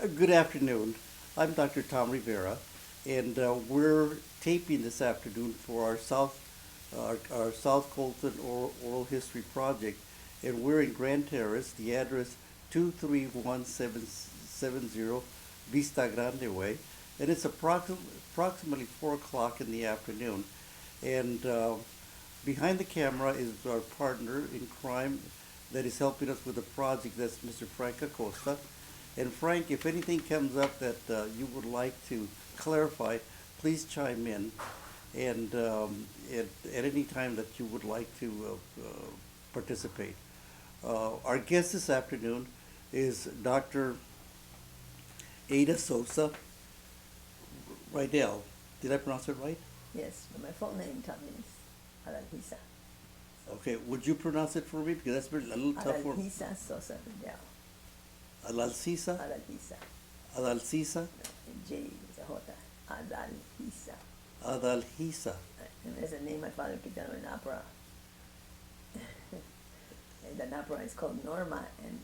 Good afternoon. I'm Dr. Tom Rivera, and we're taping this afternoon for our South Colton Oral History Project, and we're in Grand Terrace. The address 23170 Vista Grande Way, and it's approximately 4 o'clock in the afternoon. And behind the camera is our partner in crime that is helping us with the project. That's Mr. Frank Acosta. And Frank, if anything comes up that you would like to clarify, please chime in. And at any time that you would like to participate. Our guest this afternoon is Dr. Ada Sosa Riddell. Did I pronounce it right? Yes, but my full name, Tom, is Adaljiza. Okay, would you pronounce it for me? Because that's a little tough for me. Adaljiza Sosa Riddell. Adaljiza? Adaljiza. Adaljiza? J is a J. Adaljiza. Adaljiza. And there's a name my father picked out in opera. And the opera is called Norma, and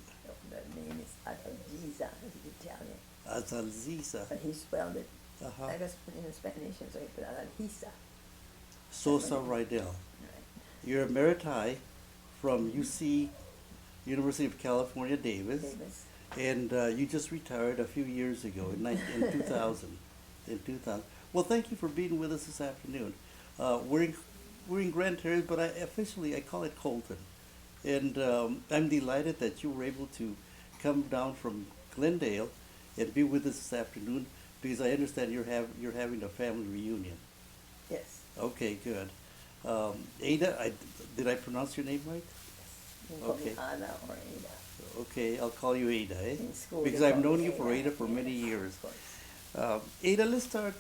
the name is Adaljiza, it's Italian. Adaljiza. But he spelled it, Uh-huh. I guess, in Spanish, and so he put Adaljiza. Sosa Riddell. Right. You're a Meritite from UC, University of California, Davis. Davis. And you just retired a few years ago in 2000. In 2000. Well, thank you for being with us this afternoon. We're in Grand Terrace, but I call it Colton. And I'm delighted that you were able to come down from Glendale and be with us this afternoon because I understand you're having a family reunion. Yes. Okay, good. Ada, did I pronounce your name right? You can call Okay. me Ada or Ada. Okay, I'll call you Ada, eh? In school, Because they I've call known me you for Ada for many yes, years. of course. Ada, let's start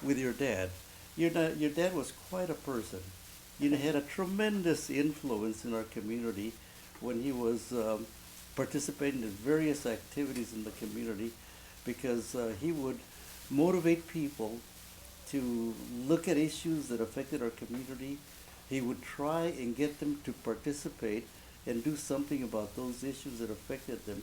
with your dad. Your dad was quite a person. You know, had a tremendous influence in our community when he was participating in various activities in the community because he would motivate people to look at issues that affected our community. He would try and get them to participate and do something about those issues that affected them,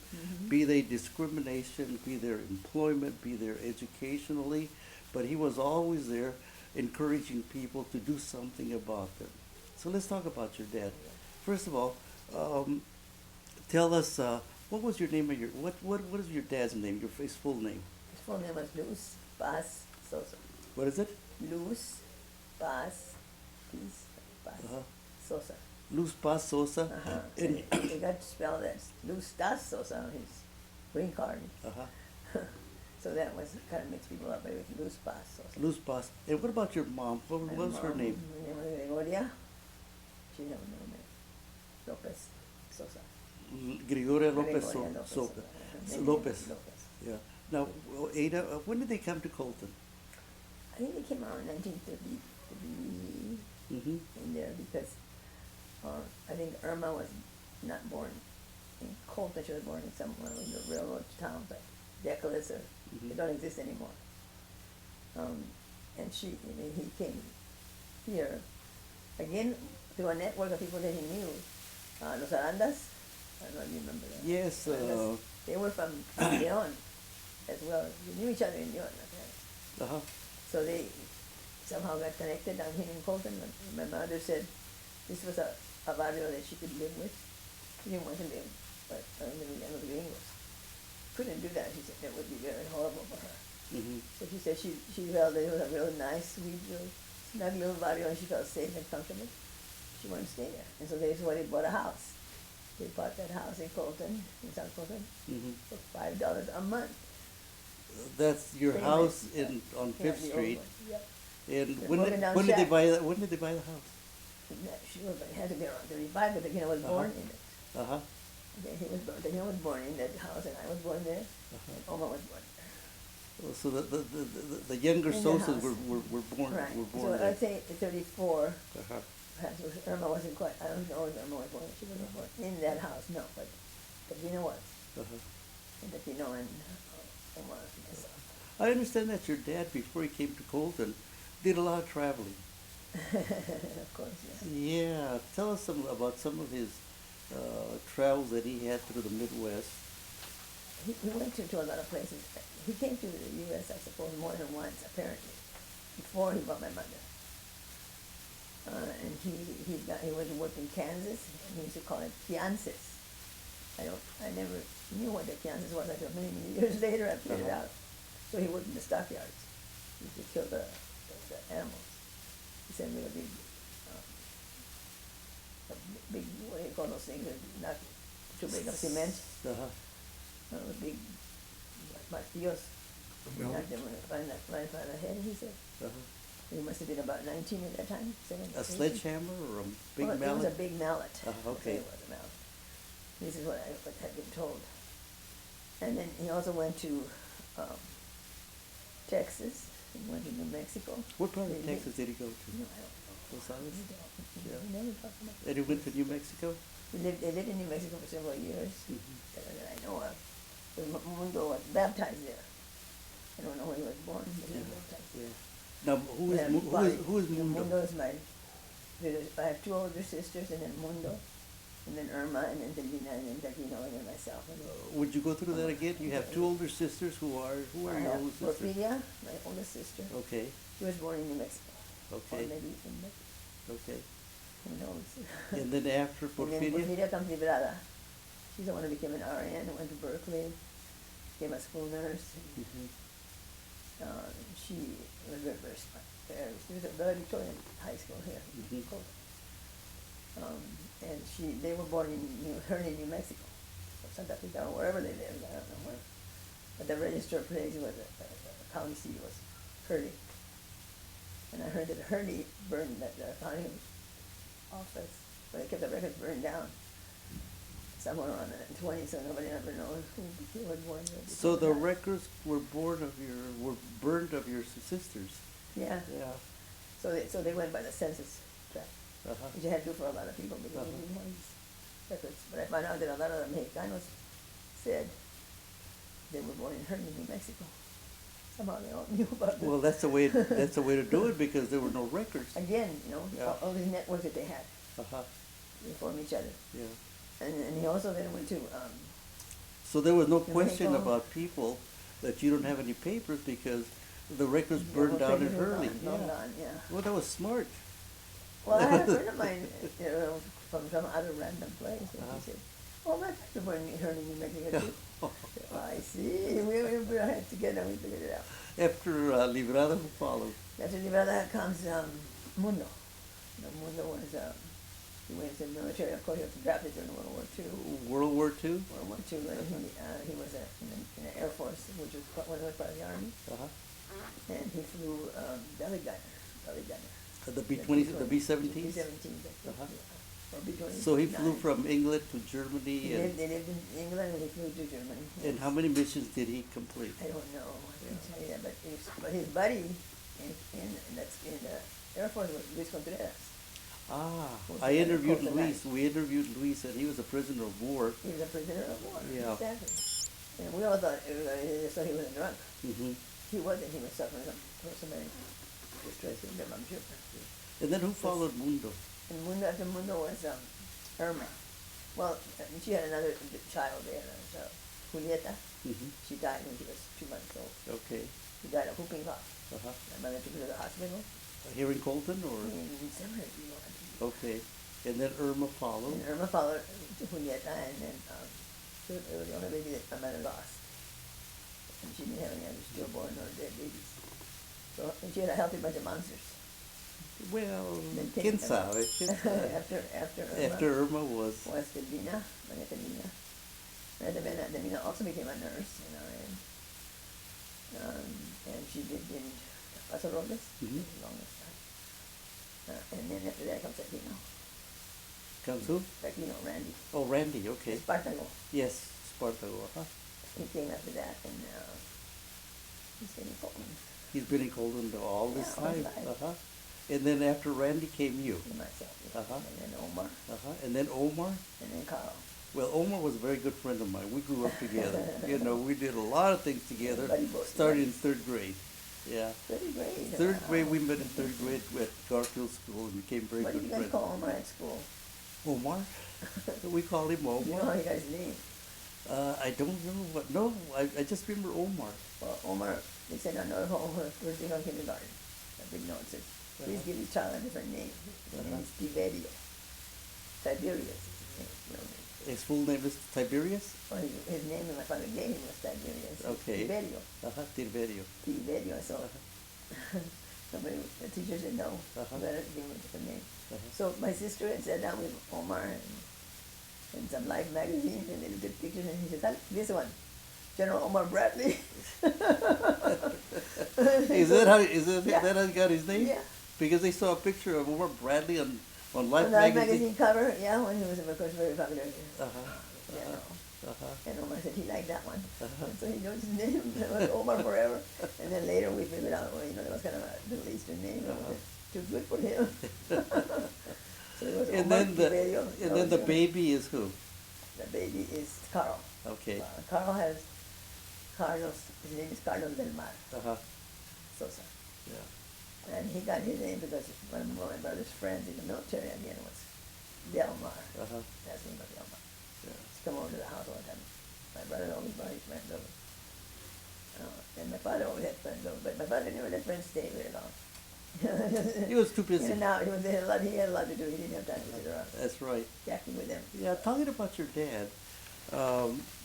be they discrimination, be their employment, be their educationally, but he was always there encouraging people to do something about them. So let's talk about your dad. First of all, tell us what was your name of what is your dad's name? His full name? His full name was Luz Paz Sosa. What is it? Luz Paz, Peace, Paz Uh-huh. Sosa. Luz Paz Sosa. Uh-huh. And, They got spelled as Luz Das Sosa on his green card. uh-huh. So that was kind of mixed people up with Luz Paz Sosa. Luz Paz. And what about your mom? What My was her mom, name? Her name was Gregoria. She never knew me. Lopez Sosa. Gregoria Lopez Gregoria Lopez Sosa. Sosa. Lopez. Lopez. Yeah. Now, Ada, when did they come to Colton? I think they came out in 1933 Mm-hmm. in there because I think Irma was not born in Colton. She was born in some one of the railroad towns like Decalis, or they don't exist anymore. And he came here again through a network of people that he knew. Los Arandas, I don't know if you remember that. Yes. Arandas, they were from Leon as well. We knew each other in Leon. Okay. Uh-huh. So they somehow got connected down here in Colton. My mother said this was a barrio that she could live with. She didn't want to live, but living down with the gringos. Couldn't do that. She said that would be very horrible for her. Mm-hmm. So she said she felt that it was a real nice, sweet, little, snug little barrio, and she felt safe and comfortable. She wanted to stay there. And so that's why they bought a house. They bought that house in Colton, in South Colton, Mm-hmm. for $5 a month. That's your Payment. house on Yeah, Fifth the old Street. one. Yep. And The when broken did, down when did they shack. buy that? When did they buy the house? I'm not sure, but it had to be around 35 because I was born in it. Uh-huh. Okay, he was born in that house, and I was born there, Uh-huh. and Oma was born there. Well, so the younger In the Sosas house. were born Right. were So born there. I'd say 34. Uh-huh. Perhaps Irma wasn't quite. I don't know if Irma was born. She wasn't born in that house. No, but Pepino was. Uh-huh. And Pepino and Oma and myself. I understand that your dad, before he came to Colton, did a lot of traveling. Of course, yeah. Yeah, tell us about some of his travels that he had through the Midwest. he went to a lot of places. He came to the U.S., I suppose, more than once, apparently, before he brought my mother. And he went to work in Kansas, and he used to call it fiances. I never knew what the fiances was until many, many years later. I figured it out. So he worked in the stockyards. He used to kill the animals. He sent me a big, what do you call those things? Not too big of cement. A big martillos. He knocked them right on the head, he said. He must have been about 19 at that time. 17, a sledgehammer or a big mallet? It was a big mallet. Okay. It was a mallet. This is what I had been told. And then he also went to Texas. He went to New Mexico. What part of Texas did he go to? No, I don't know. Los Angeles? Yeah. He never talked about it. And he went to New Mexico? They lived in New Mexico for several years that I know of. But Mundo was baptized there. I don't know when he was born, but he was baptized. Yeah. Now, who is Mundo? Mundo is I have two older sisters, and then Mundo, and then Irma, and then Delina, and then Davino, and then myself. Would you go through that again? You have two older sisters. Who are your older sisters? Porfiria, my oldest sister. Okay. She was born in New Mexico. Okay. Or maybe in Mexico. Okay. Who knows? And then after Porfiria? And then Porfiria comes Librada. She's the one who became an RN, went to Berkeley, became a school nurse. She was very, very smart. She was at the Victorian High School here. And they were born in New Mexico, or Santa Rita, or wherever they lived. I don't know where. But the register place was the county seat was Hurley. And I heard that Hurley burned the county office, but they kept the records burned down somewhere around the 20s, so nobody ever knows who was born there. So the records were burned of your sisters. Yeah. Yeah. So they went by the census tract, which you had to do for a lot of people because they didn't have these records. But I found out that a lot of the Mexicanos said they were born in Hurley, New Mexico. Somehow they all knew about it. Well, that's the way to do it because there were no records. Again, all these networks that they had, they form each other. Yeah. And he also then went to. So there was no question about people that you don't have any papers because the records burned down in Hurley. Yeah. Well, that was smart. Well, I had a friend of mine, from some other random place, and he said, "Oh, my parents were born in Hurley, New Mexico too." I see. We put our heads together and we figured it out. After Librada, who followed? After Librada comes Mundo. Mundo was he went into the military. Of course, he was drafted during World War II. World War II? World War II, and he was in the Air Force, which was part of the Army. And he flew belly gunner. The B-20, the B-17s? B-17s, or B-20s. So he flew from England to Germany. They lived in England and he flew to Germany. Yes. And how many missions did he complete? I don't know. I can't tell you that. But his buddy in the Air Force was Luis Contreras. I interviewed Luis. We interviewed Luis, and he was a prisoner of war. He was a prisoner of war. Yeah. Exactly. And we all thought he was a drunk. He wasn't. He was suffering from so many distress syndrome, I'm sure. And then who followed Mundo? And after Mundo was Irma. Well, she had another child there, Julieta. She died when she was 2 months old. Okay. She died of whooping cough. My mother took her to the hospital. Here in Colton, or? In Seminary, Okay. And then Irma followed? And Irma followed Julieta, and then it was the only baby that my mother lost. And she didn't have any other stillborn or dead babies. So and she had a healthy bunch of monsters. Well, quién sabe. After Irma was Delina, Maria Delina. Maria Delina also became a nurse, and she did in Paso Robles, the longest time. And then after that comes Aquino. Comes who? Aquino, Randy. Oh, Randy, okay. Spartago. Yes, Spartago, He came after that, and he's been in Colton. He's been in Colton all this time. And then after Randy came you. And myself, and then Omar. And then Omar? And then Carl. Well, Omar was a very good friend of mine. We grew up together. We did a lot of things together, starting in third grade. Yeah. Third grade, we met in third grade at Garfield School and became very good friends. What did you guys call Omar at school? Omar? We called him Omar. You know how you guys name? I don't remember what. No, I just remember Omar. Well, Omar, they sent another Omar first thing on kindergarten. A big note says, please give each child a different name. His name is Tiberio. Tiberius is his name, real name. His full name is Tiberius. Well, his name that my father gave him was Tiberius. Okay. Tiberio. Tiberio. Tiberio. So somebody, the teacher said no. Uh-huh. Better give him a different name. Uh-huh. So my sister had sat down with Omar and some Life magazines, and they looked at pictures, and he says, this one, General Omar Bradley. Is that how? Is that, Yeah. that how he got his name? Yeah. Because they saw a picture of Omar Bradley on Life On Life magazine. magazine cover, yeah, when he was, of course, very popular. Uh-huh. Yeah, Uh-huh. and Omar said he liked that one. Uh-huh. And so he knows his name. It was Omar forever. And then later we figured out, well, that was kind of a Middle Eastern name. It wasn't too good for him. So it was And Omar then Tiberio. the baby is who? The baby is Carl. Okay. Carl has Carlos. His name is Carlos Del Mar Uh-huh. Sosa. Yeah. And he got his name because one of my brother's friends in the military again was Del Mar. Uh-huh. That's the name of Del Mar. Yeah. He's come over to the house all the time. My brother always brought his friends over. And my father always had friends over, but my father never let friends stay very long. He was too busy. In and out, he had a lot to do. He didn't have time to sit around That's right. yakking with them. Yeah, talking about your dad,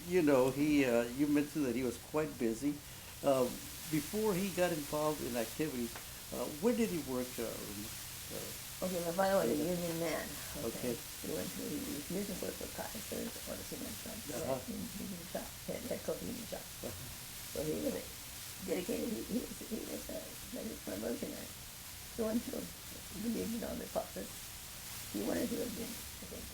he you mentioned that he was quite busy. Before he got involved in activities, where did he work? Okay, my father was a union man. Okay. He used to work for Kaiser or the cement plant. Uh-huh. Union shop, head cook union shop. Uh-huh. So he was dedicated. He was like a revolutionary. He went through, he believed in all the process. He wanted to have been, I think,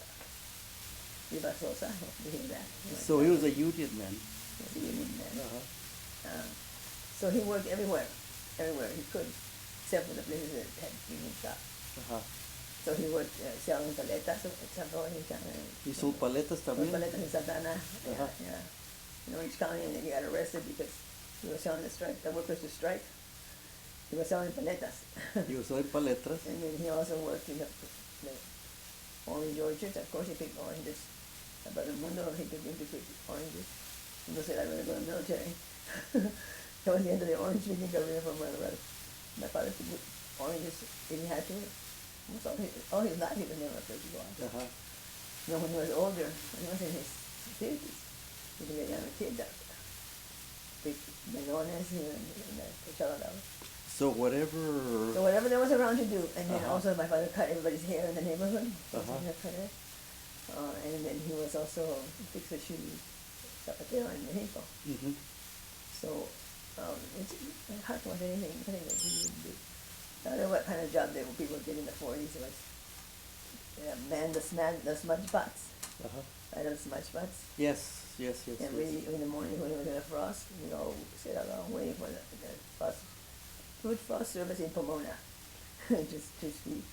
Riddell Sosa, we hear that. So he was a union man. He was a union man. Uh-huh. So he worked everywhere he could, except for the places that had union shops. Uh-huh. So he worked selling paletas, for example, He sold paletas también. Paletas in Santa Ana, Uh-huh. in Orange County, and then he got arrested because he was selling the workers to strike. He was selling paletas. He was selling paletas. And then he also worked in the orange orchards. Of course, he picked oranges. My brother Mundo, he took him to pick oranges. Mundo said, I'm going to go to the military. That was the end of the orange picking career for my brother. My father picked oranges if he had to. All his life he was never afraid to go out. Uh-huh. When he was older, when he was in his 50s, he was a young kid that picked melones here and the So whatever. So whatever there was around to do, and then Uh-huh. also my father cut everybody's hair in the neighborhood. Uh-huh. And then he was also fixed the shoes, zapatero in Mexico. Mm-hmm. So it's hard to watch anything that he didn't do. I don't know what kind of job that people did in the 40s. It was man the smudge pots. Uh-huh. I know smudge pots. Yes. Every in the morning when it was in a frost, we all sit around waiting for the frost. Food frost service in Pomona, just to speak.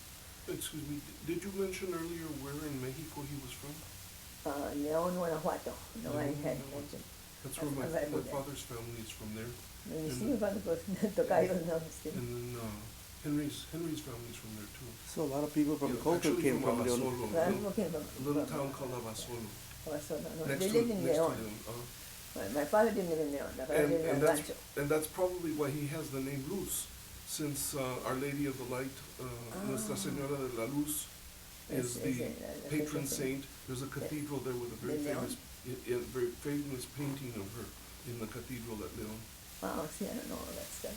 Excuse me, did you mention earlier where in Mexico he was from? León, Guanajuato. No, I León, hadn't Guanajuato. mentioned. That's where my That's right. father's family is from there. When you see about the Tocayos, no, still. And then Henry's family is from there too. So a lot of people from Yeah, Colton actually came from Leon. Abasolo, But I'm looking a little town called Abasolo. No, Next they to lived in León. León. My father didn't live in León. My father lived in Rancho. And that's probably why he has the name Luz, since Our Lady of the Light, Nuestra Señora de la Luz, is the patron saint. There's a cathedral there with a very famous painting of her in the cathedral at León. Oh, see, I don't know all that stuff.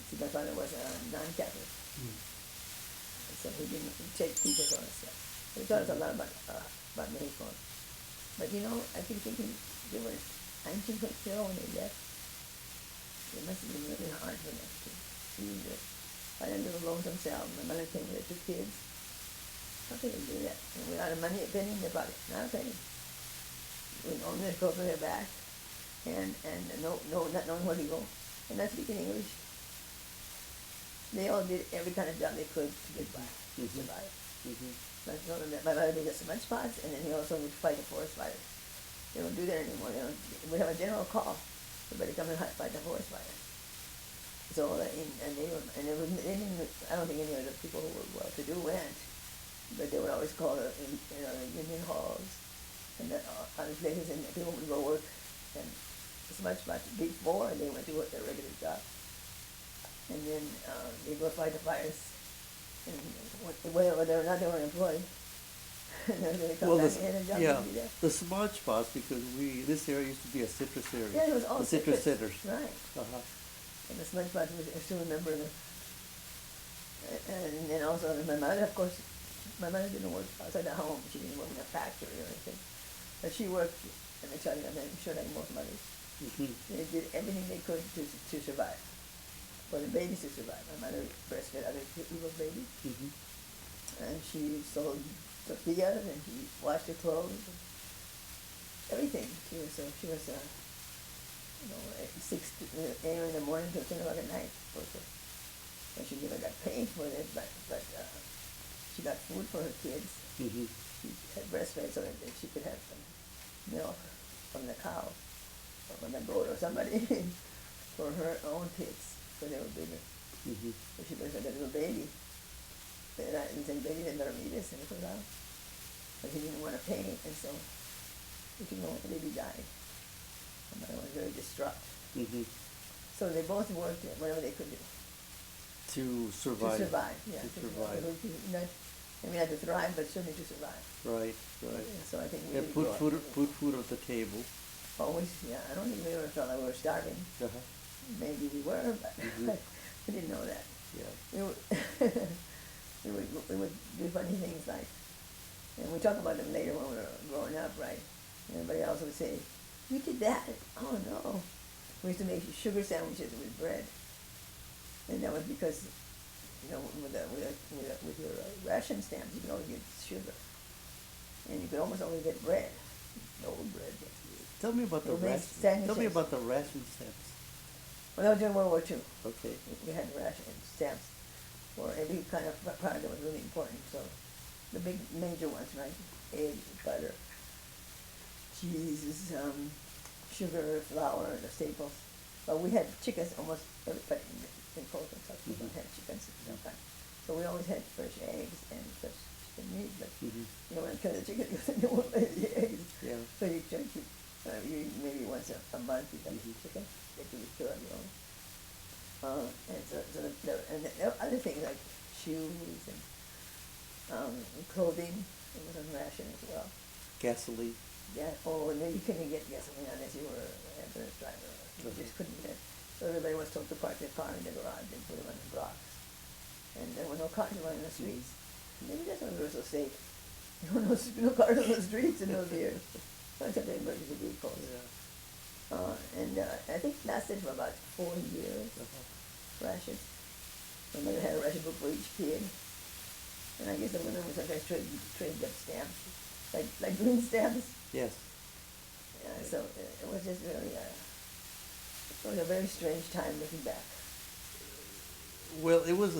See, my father was a non-Catholic, so he didn't teach us all that stuff. He taught us a lot about Mexico. But I keep thinking they were anxious when they left. It must have been really hard for them to see that. I had a little lonesome cell. My mother came with her 2 kids. How could they do that? And without a penny in their pocket, not a penny. With only their clothes on their back, and not knowing where to go, and not speaking English. They all did every kind of job they could to get by, to survive. My father did the cement spots, and then he also would fight the forest fires. They don't do that anymore. We have a general call. Everybody come and fight the forest fires. So I don't think any of the people who were well-to-do went, but they would always call the union halls and other places, and people would go work, and as much before they went to work their regular job. And then they go fight the fires, and whether or not they were employed, and then they come Well, back and a job yeah, would be there. the smart spots, because this area used to be a citrus area. Yeah, it was all the citrus centers. Right. Uh-huh. And the smudge spots, I still remember them. And then also my mother, of course, my mother didn't work outside the home. She didn't work in a factory or anything. But she worked in the child, I'm sure like most mothers. Mm-hmm. They did everything they could to survive, for the babies to survive. My mother breastfed other people's babies. Mm-hmm. And she sold tortillas, and she washed her clothes, and everything. She was 8 in the morning till 10 o'clock at night. And she never got paid for it, but she got food for her kids. Mm-hmm. She had breastfed so that she could have some milk from the cow or from the goat or somebody for her own kids, because they were bigger. Mm-hmm. So she was like a little baby. And the baby didn't let her eat this, and it was out. But he didn't want to pay, and so the baby died. My mother was very distraught. Mm-hmm. So they both worked at whatever they could do. To survive. To survive, yeah. To survive. Not to thrive, but certainly to survive. Right, right. Yeah, so I think we And did put food on the table. always, yeah. I don't think we ever felt like we were starving. Uh-huh. Maybe we were, but Mm-hmm. we didn't know that. Yeah. We would do funny things like, and we talk about them later when we were growing up, right? And everybody else would say, "You did that?" Oh no. We used to make sugar sandwiches with bread, and that was because, with your ration stamps, you could always get sugar, and you could almost always get bread, old bread. Tell me about the We'll make ration. sandwiches. Tell me about the ration stamps. Well, that was during World War II. Okay. We had ration stamps for every kind of product that was really important. So the big major ones, right? Eggs, butter, cheese, sugar, flour, the staples. But we had chickens almost everybody in Colton, South Colton had chickens at some time. So we always had fresh eggs and fresh chicken meat, but Mm-hmm. you don't want to kill the chicken because they won't lay the eggs. Yeah. So you try to keep, maybe once a month you can Mhm. chicken that you would kill on your own. And there were other things like shoes and clothing. It was on ration as well. Gasoline. Yeah. Oh, and then you couldn't get gasoline unless you were an ambulance driver. You just couldn't get. So everybody was told to park their car in the garage and put them on the blocks. And there were no cars running the streets. Maybe that's why we were so safe. There were no cars on the streets in those years. Except the emergency vehicles. Yeah. And I think it lasted for about 4 years. Uh-huh. Rations. My mother had a ration book for each kid. And I guess the women would sometimes trade up stamps, like green stamps. Yes. So it was just really it was a very strange time looking back. Well, it was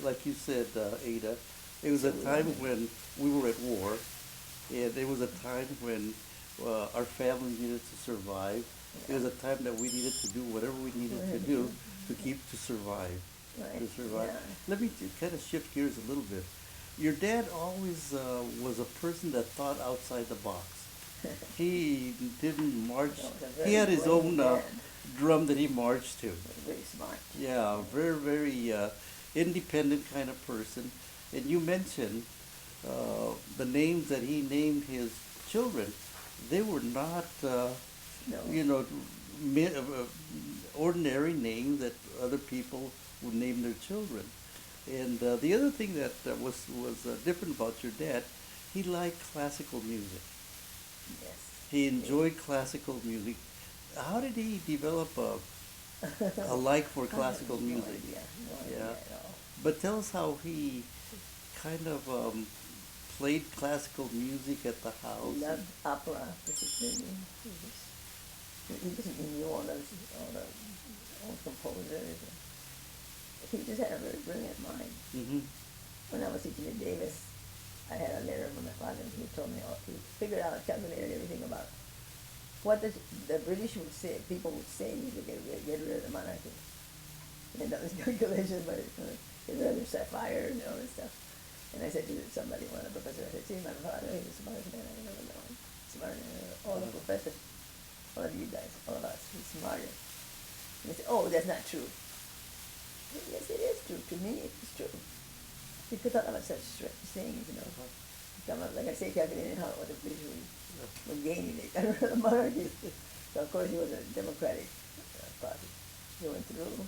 like you said, Ada. It was a time when we were at war, and it was a time when our family needed to survive. It was a time that we needed to do whatever we needed to do to survive. Right. To survive. Yeah. Let me kind of shift gears a little bit. Your dad always was a person that thought outside the box. He didn't march. He had his own drum that he marched to. Very smart. Yeah, very, very independent kind of person. And you mentioned the names that he named his children. They were not, No. ordinary names that other people would name their children. And the other thing that was different about your dad, he liked classical music. Yes. He enjoyed classical music. How did he develop a like for classical music? No idea at all. But tell us how he kind of played classical music at the house. He loved opera, particularly. He knew all the old composers. He just had a very brilliant mind. Mm-hmm. When I was teaching at Davis, I had a letter from my father. He told me he figured out, calculated everything about what the British would say, people would say to get rid of the monarchy. And that was calculation, but get rid of their sapphires and all this stuff. And I said to somebody, one of the professors, I said, see, my father, he was the smartest man I've ever known. professor, all of you guys, all of us, he's smarter. And they say, oh, that's not true. Yes, it is true. To me, it's true. People thought about such sayings, you know. Come up, like I say, calculating how what the British were gaining it under the monarchy. So of course he was a Democratic party. He went through.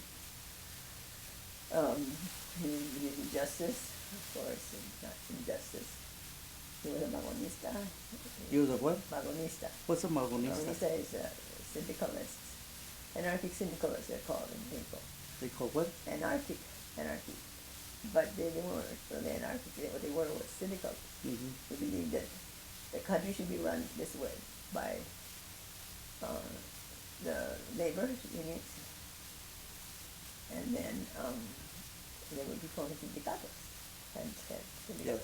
He believed in justice, of course, and not injustice. He was a Magonista. He was a what? Magonista. What's a Magonista? Magonista is syndicalists. Anarchic syndicalists, they're called in people. They call what? Anarchy. But they weren't really anarchic. What they were was syndicalists. Mm-hmm. They believed that the country should be run this way by the labor unions, and then they would be called sindicatos, and syndicatos. Yes.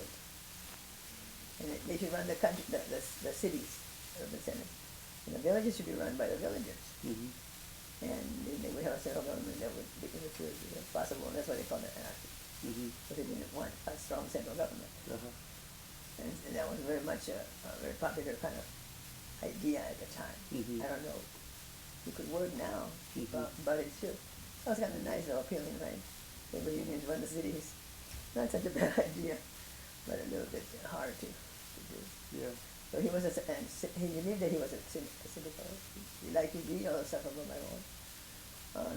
And they should run the country, the cities, urban centers, and the villages should be run by the villagers. Mm-hmm. And then they would have a central government that would be interfered if possible, and that's why they called it anarchy. Mm-hmm. But they didn't want a strong central government. Uh-huh. And that was very much a very popular kind of idea at the time. Mm-hmm. I don't know. You could word now, Mm-hmm. but it's true. That was kind of nice or appealing, right? Labor unions run the cities. Not such a bad idea, but a little bit hard to do. Yeah. So he was and he believed that he was a syndicalist. He liked to read all the stuff about my own.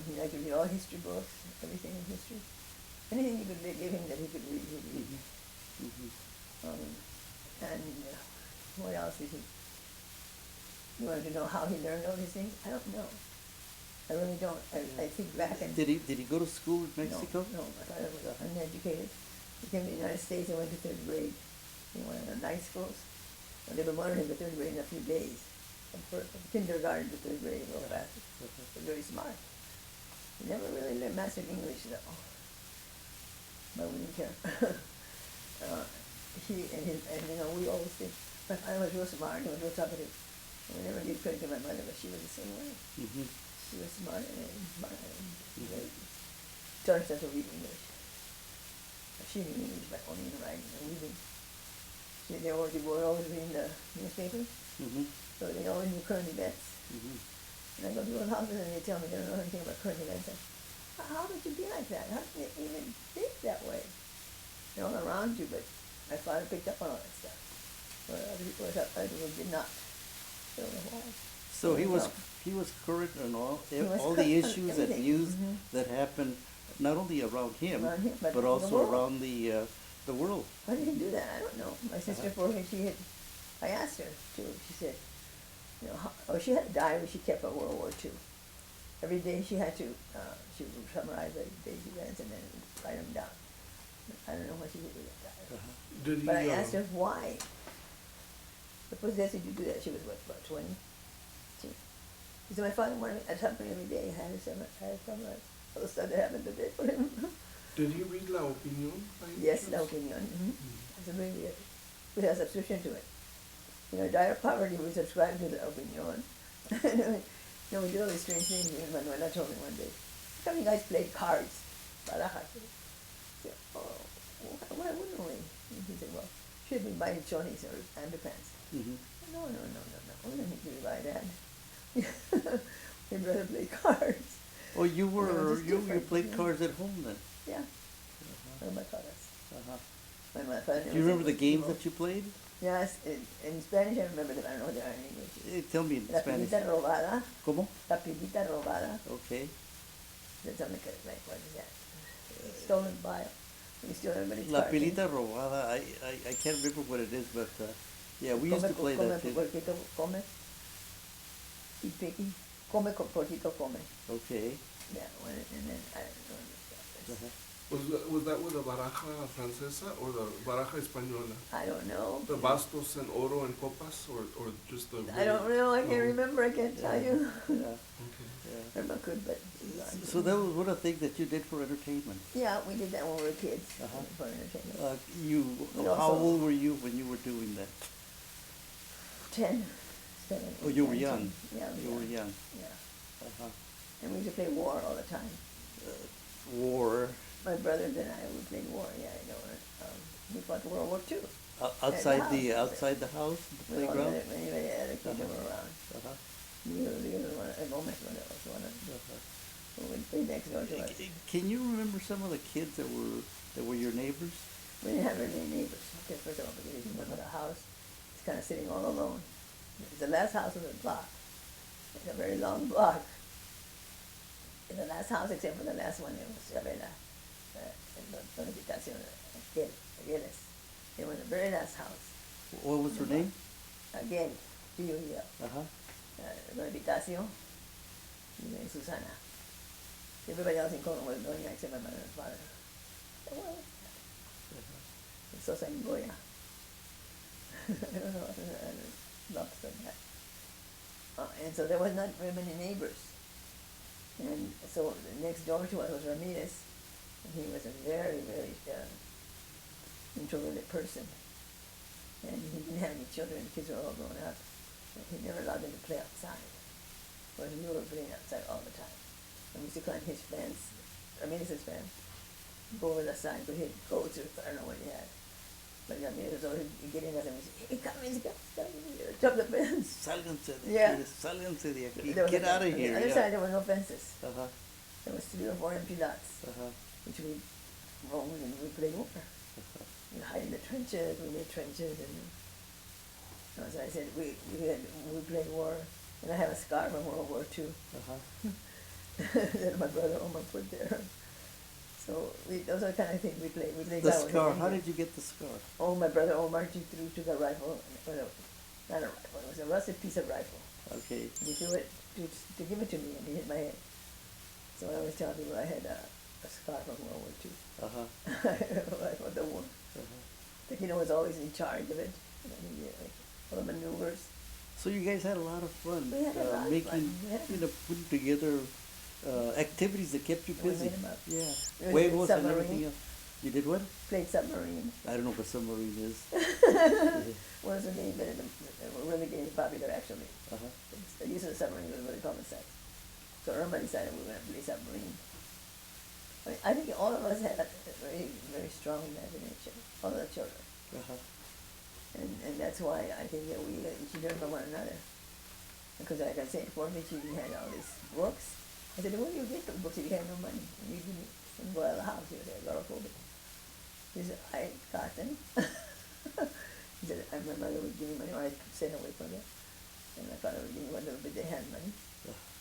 He liked to read all history books, everything in history. Anything you could give him that he could read, he'd read. Mm-hmm. And what else did he? You wanted to know how he learned all these things? I don't know. I really don't. I think back and Did he go to school in Mexico? No, my father was uneducated. He came to the United States and went to third grade in one of the night schools. And they promoted him to third grade in a few days. From kindergarten to third grade, real fast. But very smart. He never really mastered English though. But we didn't care. We always think my father was real smart. He was real talkative. And we never gave credit to my mother, but she was the same way. Mm-hmm. She was smart and very taught herself to read English. She knew English, but only in writing and reading. They were always reading the newspapers, Mm-hmm. so they always knew current events. Mm-hmm. And I go to people's houses and they tell me they don't know anything about current events. How did you be like that? How did you even think that way? They're all around you, but my father picked up on all that stuff. Where other people did not. I don't know why. So he was current on all was the current on issues and everything. news Mhm. that happened not only around him, But but the also world. around the world. Why did he do that? I don't know. My sister, for me, I asked her too. She said, she had a diary she kept of World War II. Every day she had to, she would summarize the day's events and then write them down. I don't know what she did with that diary. Did he? But I asked her why. What possessed you to do that? She was what, about 20? She said, my father wanted at something every day. I had to summarize all the stuff that happened today for him. Did he read La Opinión? by any Yes, chance? La Opinión. It's a really, we have a subscription to it. Dire Poverty, we subscribe to La Opinión. We do all these strange things. Manuela told me one day, how come you guys play cards? Barajas. I said, why wouldn't we? And he said, well, should we buy chonis or underpants? Mm-hmm. No. We don't need to buy that. We'd rather play cards. Oh, you just you different, played cards at home then? Yeah. Uh-huh. One of my fathers. Uh-huh. My father Do you remember the games that you played? Yes, in Spanish I remember them. I don't know what they are in English. Tell me in La Spanish. pilita robada. ¿Cómo? La pilita robada. Okay. That's something like what is that? Stolen by. We steal everybody's La card. pilita robada. I can't remember what it is, but yeah, we used to play that too. Come. Y piqui. Come poquito come. Okay. Yeah, and then I don't know what that is. Uh-huh. Was that with the baraja francesa or the baraja española? I don't know. The bastos and oro and copas, or just the? I don't know. I can't remember. I can't tell you. Yeah. Okay. Yeah. I'm not good, but. So that was one of the things that you did for entertainment. Yeah, we did that when we were kids. Uh-huh. For entertainment. You, We how also- old were you when you were doing that? 10. 7, Oh, you 8, were 9, young. 10. Yeah, You were young. Yeah. Uh-huh. And we used to play war all the time. War My brothers and I would play war. Yeah, I know. We fought World War II. outside house. the house, the We all playground. had it, anybody had a kid that were around. Uh-huh. Can you remember some of the kids that were your neighbors? We didn't have any neighbors. Okay, first of all, because if you remember the house, it's kind of sitting all alone. It's the last house on the block. It's a very long block. And the last house, except for the last one, it was Isabela, la habitación, Rieles. It was the very last house. What was her name? Again, G-U-E-L. Uh-huh. La habitación, y Susana. Everybody else in Colon was doing except my mother and father. Sosa and Goya. I don't know, lots like that. And so there was not very many neighbors. And so the next door to us was Ramirez, and he was a very, very introverted person. And he didn't have any children, the kids were all grown up. And he never allowed them to play outside. But we were playing outside all the time. And we used to climb his fence, Ramirez's fence, go over the side, but he had goats or I don't know what he had. But Ramirez was always getting us and we said, hey, come in, jump the fence. Sálganse de Yeah. aquí, sálganse de aquí, There was get out of on here. the other Yeah. side there were no fences. Uh-huh. There was 3 or 4 empty lots, Uh-huh. which we roamed and we played war. We hide in the trenches, we made trenches, and as I said, we played war, and I have a scar from World War II Uh-huh. that my brother Omar put there. So those are the kind of things we played. We played The that one. scar, how did you get the scar? Oh, my brother Omar took a rifle, not a rifle, it was a rusted piece of rifle. Okay. He threw it to give it to me, and he hit my head. So I always tell people I had a scar from World War II. Uh-huh. From the war. Uh-huh. The kid was always in charge of it. All the maneuvers. So you guys had a lot of fun. We had a lot of making, fun, yeah. putting together activities that kept you We busy. made 'em up. Yeah. We played Huevos and submarine. everything else. You did what? Played submarine. I don't know what submarine is. Was a game that were really getting popular actually. Uh-huh. The use of the submarine was really publicized. So Irma decided we were going to play submarine. I think all of us had a very, very strong imagination, all the children. Uh-huh. And that's why I think that we each learn from one another. Because like I said, for me, she had all these books. I said, where do you get those books if you had no money? And you didn't go out of the house, you were agoraphobic. He said, I got them. He said, my mother would give me money, or I'd send away from them. And my father would give me one little bit they had money.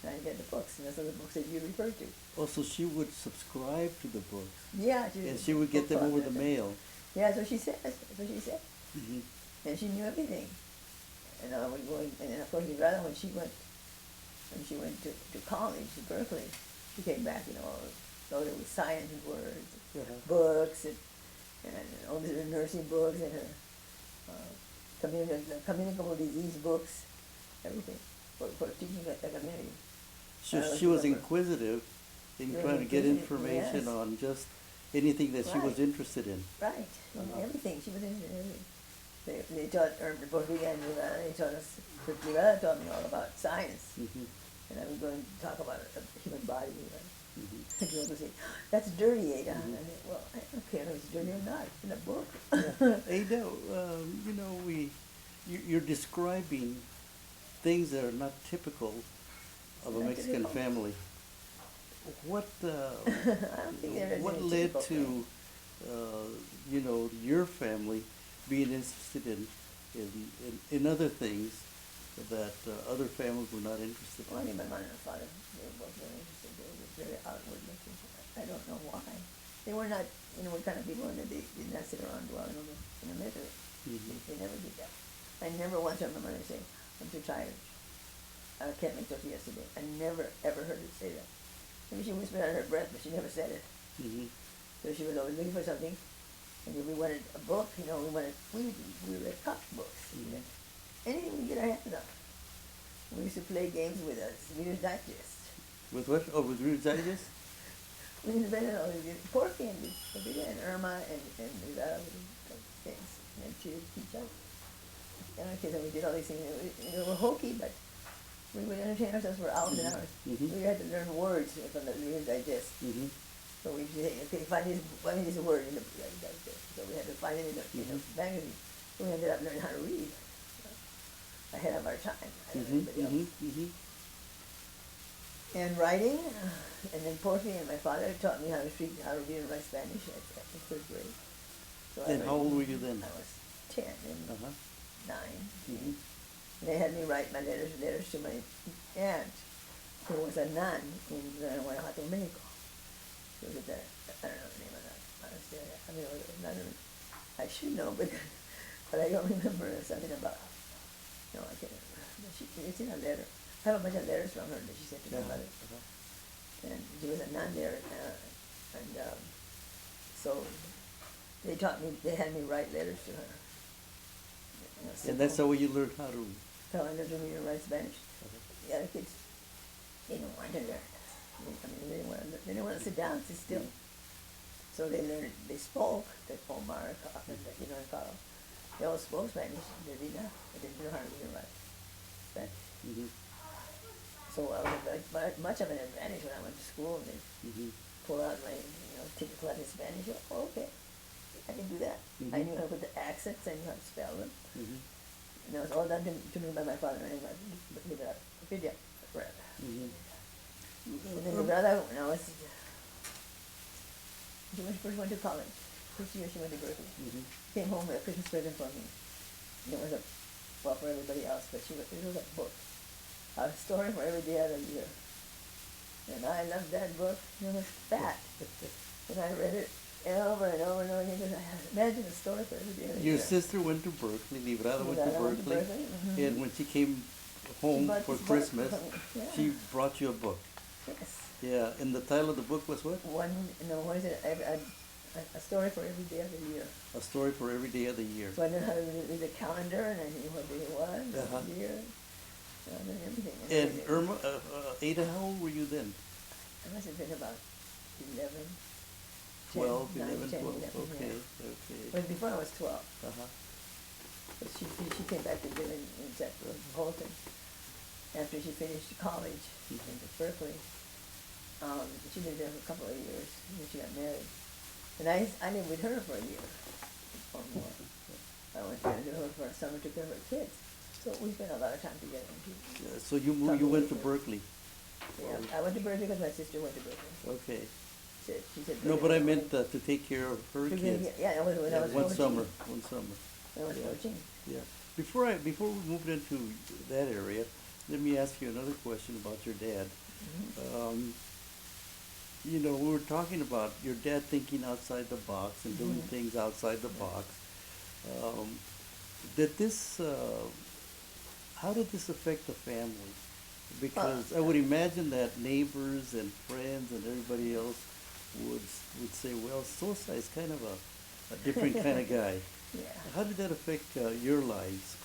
And I'd get the books, and those are the books that you referred to. Oh, so she would subscribe to the books. Yeah. And she would get them over the mail. Yeah, that's what she said. That's what she said. Mm-hmm. And she knew everything. And I would go, and then of course, rather when she went to college, to Berkeley, she came back, loaded with science words, Uh-huh. books, and all the nursing books, and her communicable disease books, everything, for teaching the community. She was inquisitive in Very trying to get inquisitive, information yes. on just anything that she was Right. interested in. Right, Uh-huh. everything. She was in everything. They taught her before we got Nevada, they taught us, Nevada taught me all about science. Mm-hmm. And I was going to talk about the human body. Right? Mm-hmm. And people would say, that's dirty, Ada. And I said, well, I don't care if it's dirty or not. It's in a book. Ada, you're describing things that are not typical of a Not Mexican typical. family. What I don't think there is what any led typical to thing. your family being interested in other things that other families were not interested Well, I in? mean, my mother and father, they were both very interested. They were very outward looking. I don't know why. They were not, what kind of people, and they did not sit around dwelling in the misery. Mhm. They never did that. I never once heard my mother say, I'm too tired. I can't make tortillas today. I never, ever heard her say that. Maybe she whispered under her breath, but she never said it. Mhm. So she was always looking for something. And if we wanted a book, we read comic books. Mhm. Anything we could get our hands on. We used to play games with us, Reader's Digest. With what? Oh, with Reader's Digest? We invented all these Porky and Irma and things. And to teach us. And our kids, and we did all these things. They were hokey, but we would entertain ourselves for hours and hours. Mhm. We had to learn words from the Reader's Digest. Mm-hmm. So we say, okay, find this word in the Digest. So we had to find it in the magazine. So we ended up learning how to read ahead of our time. I don't know Mm-hmm. anybody else. Mm-hmm. Mm-hmm. And writing, and then poetry, and my father taught me how to read and write Spanish at the third grade. So And how old were you then? I was 10 and Uh-huh. 9. Mhm. They had me write my letters to my aunt, who was a nun in Guanajuato, Mexico. She was at I don't know the name of that monastery. I mean, it was another, I should know, but I don't remember something about, no, I can't remember. But it's in a letter. I have a bunch of letters from her that she sent to my mother. Uh-huh. And she was a nun there, so they had me write letters to her. You know, And that's how you learned how to. So I learned to read and write Spanish. Uh-huh. The other kids, they didn't want to learn. I mean, they didn't want to sit down, sit still. So they learned, they spoke, the Omar, and Carl. They all spoke Spanish, they didn't know how to read and write Spanish. Mhm. So I was much of an advantage when I went to school, and they Mhm. pull out my, take a class in Spanish. Oh, okay, I can do that. I Mhm. knew how to put the accents, I knew how to spell them. Mhm. And that was all done to me by my father and my Riddell. Mhm. And then my brother, when I was, first went to college. First year she went to Berkeley. Mhm. Came home with a Christmas present for me. And it was for everybody else, but it was a book. A story for every day of the year. And I loved that book. It was fat. And I read it over and over and over again. Because I imagine a story for every day of the year. Your sister went to Berkeley, Librada went to Berkeley, Mhm. and when she came home bought for this book Christmas, for me. Yeah. she brought you a book. Yes. Yeah, and the title of the book was what? What is it? A story for every day of the year. A Story for Every Day of the Year. So I knew how to read the calendar, and I knew what day it was, Uh-huh. what year, and everything. And Irma, Ada, how old were you then? I must have been about 11, 12, 10, 9, 11, 10, 12. 11, Okay, yeah. okay. But before I was 12. Uh-huh. But she came back to live in Bolton after she finished college in Berkeley. She lived there for a couple of years, and then she got married. And I lived with her for a year or more. I went to her for a summer, took care of her kids. So we spent a lot of time together. Yeah, so you went to Berkeley. Yeah, I went to Berkeley because my sister went to Berkeley. Okay. She said No, but I meant to take care of her to kids. Yeah, I was when I was 14. One summer. I was 14. Yeah. Before we move into that area, let me ask you another question about your dad. Mm-hmm. We were talking about your dad thinking outside the box and doing Mhm. things outside the box. Did this? How did this affect the family? Because I would imagine that neighbors and friends and everybody else would say, "Well, Sosa is kind of a different kind of guy." Yeah. How did that affect your lives?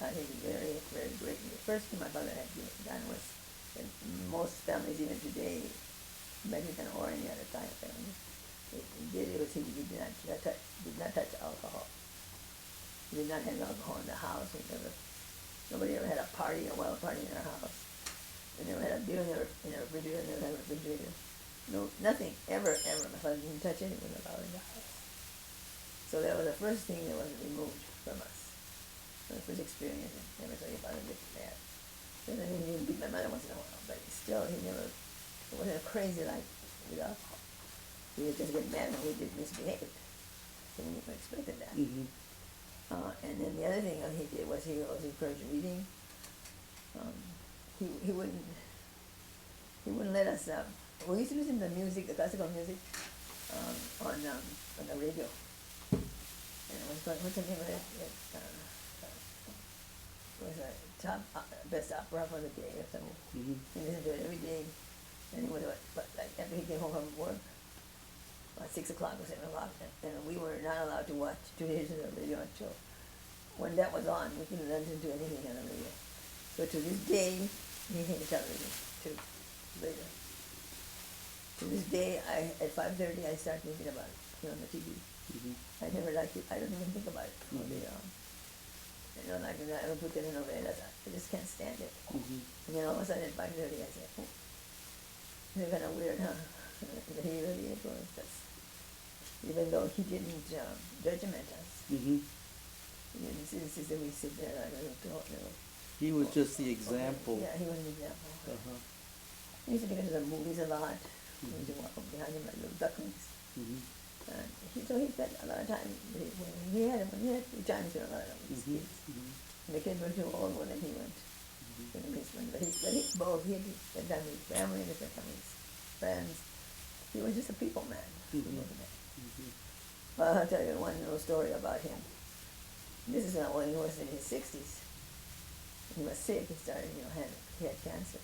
I think very, very greatly. The first thing my father had done was, in most families even today, Mexican or any other kind of family, he did not touch alcohol. He did not have alcohol in the house. Nobody ever had a party, a wild party in our house. They never had a beer in their refrigerator, never had a refrigerator. No, nothing, ever. My father didn't touch anything allowed in the house. So that was the first thing that was removed from us. My first experience, and never saw your father get mad. And then he beat my mother once in a while, but still, it wasn't a crazy life with alcohol. He would just get mad when we did misbehave. So we expected that. Mm-hmm. And then the other thing he did was he always encouraged reading. He wouldn't let us. We used to listen to music, the classical music, on the radio. And it was what's the name of it? It was a top best opera for the day or something. Mm-hmm. He listened to it every day, and he would like after he came home from work, about 6 o'clock or 7 o'clock, and we were not allowed to watch to listen to the radio until when that was on. We couldn't listen to anything on the radio. So to this day, he hated television too. Later. To this day, at 5:30, I start thinking about it on the TV. Mm-hmm. I never liked it. I don't even think about it. Like I don't put that in novelas. I just can't stand it. Mm-hmm. And then all of a sudden at 5:30, I said, "Oh, they're kind of weird, huh?" But he really influenced us, even though he didn't judgment us. Mm-hmm. He didn't sit we sit there like a little. He was just the example. Yeah, he was an example. Uh-huh. He used to be into the movies a lot. We used to walk up behind him like little ducklings. Mhm. And so he spent a lot of time, when he had free time, he spent a lot of time with his Mhm. kids. Mhm. And the kids were too old when he went. But he both, he had to spend time with his family and spend time with his friends. He was just a people man. Mhm. People man. Mhm. Well, I'll tell you one little story about him. This is not when he was in his 60s. He was sick. He started, he had cancer.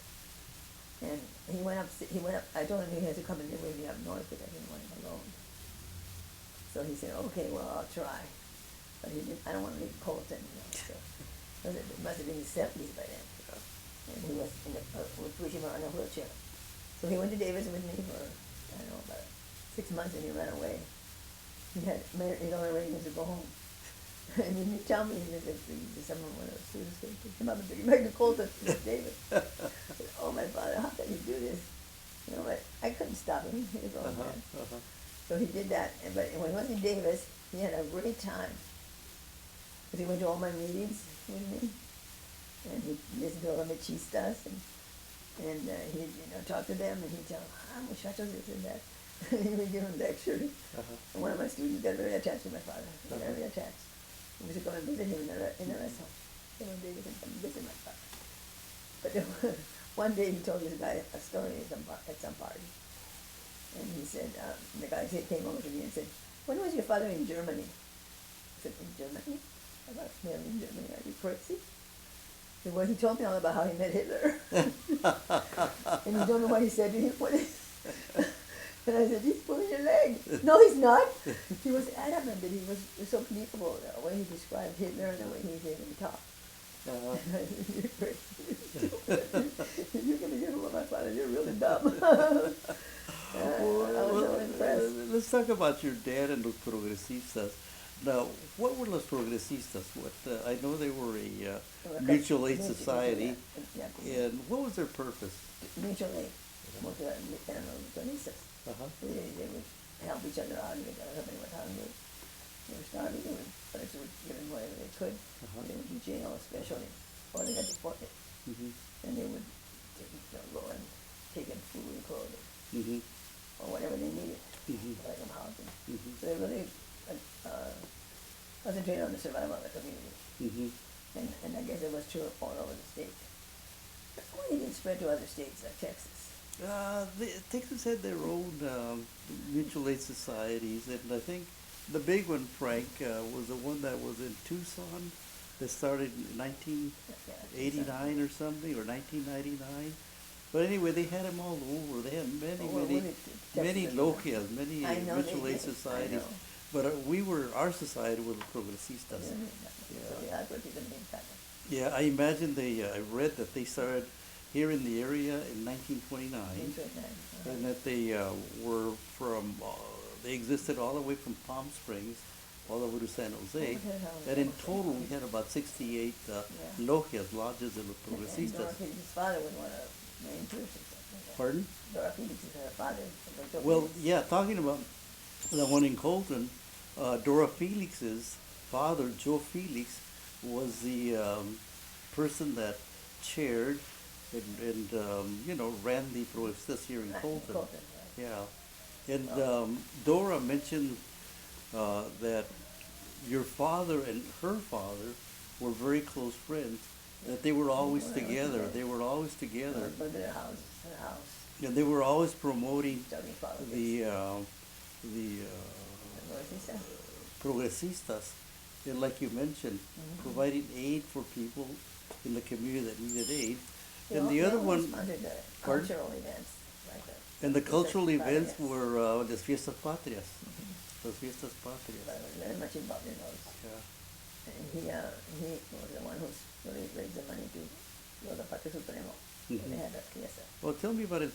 And he went up, I told him he had to come and live with me up north because I didn't want him alone. So he said, okay, well, I'll try. But he didn't, I don't want to leave Colton, so. It must have been his 70s by then. And he was was pushing around in a wheelchair. So he went to Davis with me for, I don't know, about 6 months, and he ran away. He only ready to go home. And then he tell me, he said, one of the students came to him up and took him back to Colton with Davis. I said, oh, my father, how can you do this? But I couldn't stop him. He was all mad. So he did that. But when he was in Davis, he had a great time. Because he went to all my meetings with me. And he listened to all the machistas. And he'd talk to them, and he'd tell them, muchachos, this and that. He would give them lectures. And one of my students got very attached to my father. Very attached. We used to go and visit him in the rest home. So one day we could come visit my father. But one day he told this guy a story at some party. And he said, the guy came over to me and said, when was your father in Germany? I said, in Germany? About married in Germany, are you crazy? Well, he told me all about how he met Hitler. And you don't know what he said to him? And I said, he's pulling your leg. No, he's not. He was adamant that he was so believable, the way he described Hitler and the way he did him talk. And I said, you're crazy. You're going to get hold of my father. You're really dumb. I was so impressed. Let's talk about your dad and los progresistas. Now, what were los progresistas? I know they were a mutual aid society, and what was their purpose? Mutual aid. They would help each other out. If somebody was hungry, they were starving, they would give them whatever they could. They went to jail especially, or they got deported. And they would go and take them food and clothing, or whatever they needed, like them housing. So they really concentrated on the survival of the community. And I guess it was true all over the state. But it didn't spread to other states like Texas. Texas had their own mutual aid societies, and I think the big one, Frank, was the one that was in Tucson that started in 1989 or something, or 1999. But anyway, they had them all over. They had many logias, many mutual aid societies. But our society was progresistas. Yeah, I imagine I read that they started here in the area in 1929, and that they were they existed all the way from Palm Springs all the way to San Jose, and in total we had about 68 lodges de los progresistas. His father was one of the main persons. Pardon? Dora Felix is her father. Well, yeah, talking about the one in Colton, Dora Felix's father, Joe Felix, was the person that chaired and ran the progresistas here in Colton. Yeah, and Dora mentioned that your father and her father were very close friends. That they were always together. They were always together. Their house. And they were always promoting the progresistas. And like you mentioned, providing aid for people in the community that needed aid. And the other one, cultural events, like that. And the cultural events were las fiestas patrias. Las fiestas patrias. I was very much involved in those. Yeah. And he was the one who's really raised the money to build the Patio Supremo. They had that fiesta. Well, tell me about el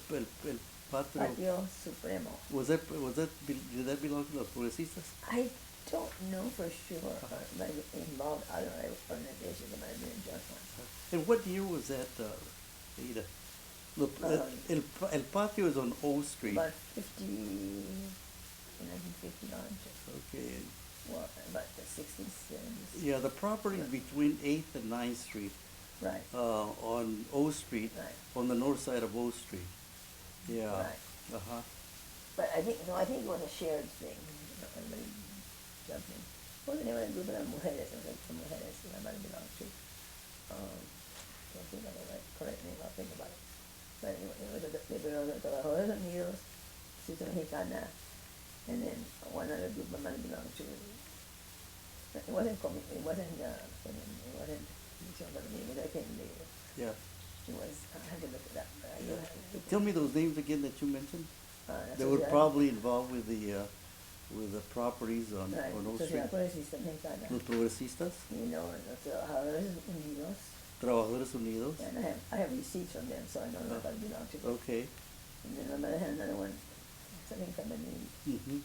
Patio. Patio Supremo. Did that belong to los progresistas? I don't know for sure, but it involved other organizations that might have been just one. And what year was that, Ada? Look, El Patio is on O Street. About 1959. Okay. Well, about the 60s, 70s. Yeah, the property is between 8th and 9th Street. Right. On O Street, right. On the north side of O Street. Yeah. Right. Uh-huh. But I think, no, I think it was a shared thing. Everybody jumped in. What was the name of the group of the mujeres? It was like the mujeres that I might have belonged to. Can't think of the right, correct name, I'll think about it. But anyway, it was the Trabajadores Unidos, Sister Mexicana, and then one other group I might have belonged to. It wasn't, it wasn't, it wasn't, I can't believe it. Yeah. It was, I had to look it up. But I know how to look it Tell up. me those names again that you mentioned. They Social- were probably involved with the properties on Right, Oak Social Street. Progresista Mexicana. Los Progresistas, You know, los Trabajadores Unidos. Trabajadores Unidos. And I have receipts from them, so I know what I belong to. Okay. And then my mother had another one, something from the League. Mm-hmm.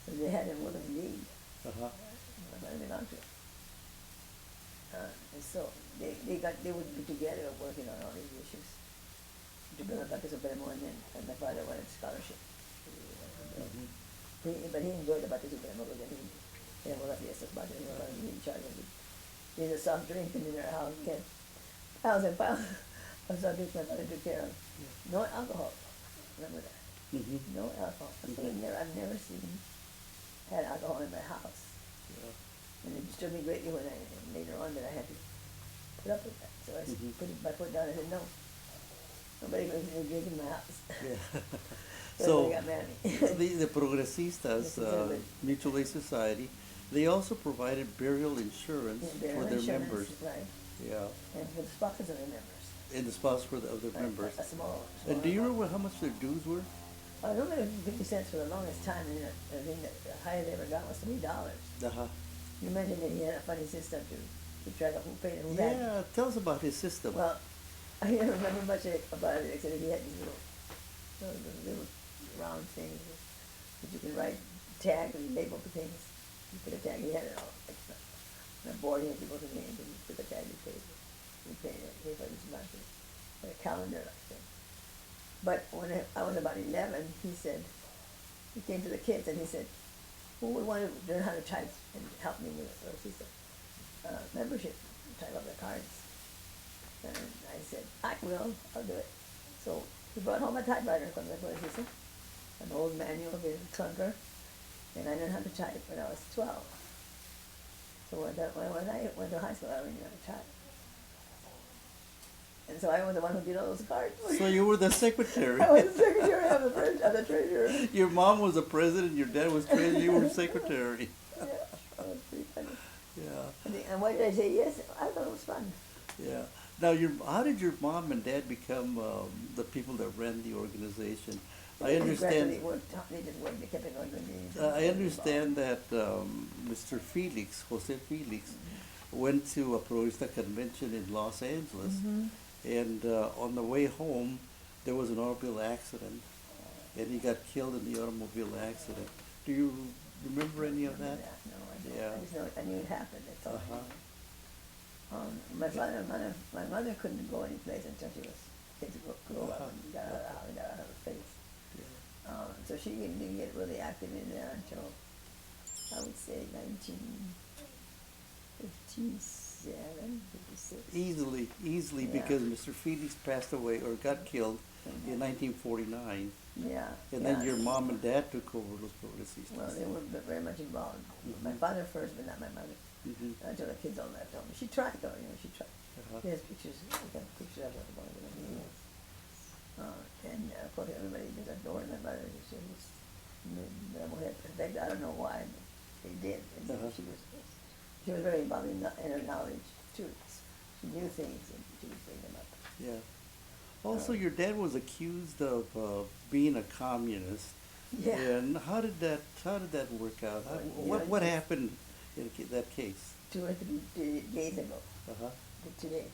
So they had a women's league. Uh-huh. My mother belonged to it. And so they would be together working on all these issues. To build a Baptist Supremo, and my father wanted scholarship. Mm-hmm. But he enjoyed the Baptist Supremo because then he had all the fiestas, but he was in charge of it. There's a soft drink in their house, piles and piles of soft drinks my mother took care of. No alcohol. Remember that? Mm-hmm. No alcohol. So I've never seen had alcohol in my house. Yeah. And it disturbed me greatly when later on that I had to put up with that. So I Mhm. put my foot down and said, no, nobody goes to drink in my house. Yeah. So So they got mad at me. the Progresistas, Mutual Aid Society, they also provided burial insurance Burial for their insurance, members. Right. Yeah. And for the spouses of their members. And the spouse for of their Right, members. A small And do you amount. remember how much their dues were? I remember 50 cents for the longest time, and I think that the highest they ever got was $3. Uh-huh. You mentioned that he had a funny system to keep track of who paid and who hadn't. Yeah, tell us about his system. Well, I don't remember much about it, except that he had these little round things that you can write tags and label for things. You put a tag, he had it all. Like, on a board, he had people's names, and you put the tag, you pay for this month, like a calendar like that. But when I was about 11, he said, he came to the kids and he said, who would want to learn how to type and help me with membership, type up the cards? And I said, I will, I'll do it. So he brought home a typewriter from the system, an old manual of his clunker, and I learned how to type when I was 12. So when I went to high school, I learned how to type. And so I was the one who did all those cards. So you were the secretary. I was the secretary of the treasurer. Your mom was the president, your dad was treasurer, you were secretary. Yeah, that was pretty funny. Yeah, And why did I say yes? I thought it was fun. yeah. Now, how did your mom and dad become the people that ran the organization? I They understand. just worked, they kept it going. I understand that Mr. Felix, Jose Felix, went to a Progresista convention in Los Angeles, and on the way home, there was an automobile accident, and he got killed in the automobile accident. Do you remember any of that? No, I don't. Yeah. I just know I knew it happened. That's all. Uh-huh. My mother couldn't go any place until she was grow up and got out of her face. Yeah. So she didn't get really active in there until I would say 1957, 56. Easily, Yeah. because Mr. Felix passed away or got killed in 1949, Yeah. and yeah. then your mom and dad took over Los Progresistas. Well, they were very much involved. My Mhm. father first, but not my mother. Mhm. Until the kids all left home. She tried though, she tried. Uh-huh. He has pictures, we got pictures of her one of the meetings. And of course everybody just adored my mother. She was, in fact, I don't know why, but they did. And Uh-huh. she was very involved in her knowledge too. She knew things and she would bring them up. Yeah. Also, your dad was accused of being a communist. Yeah. And how did that work out? Well, you know, What happened in that case? 2 or 3 days ago, Uh-huh. today,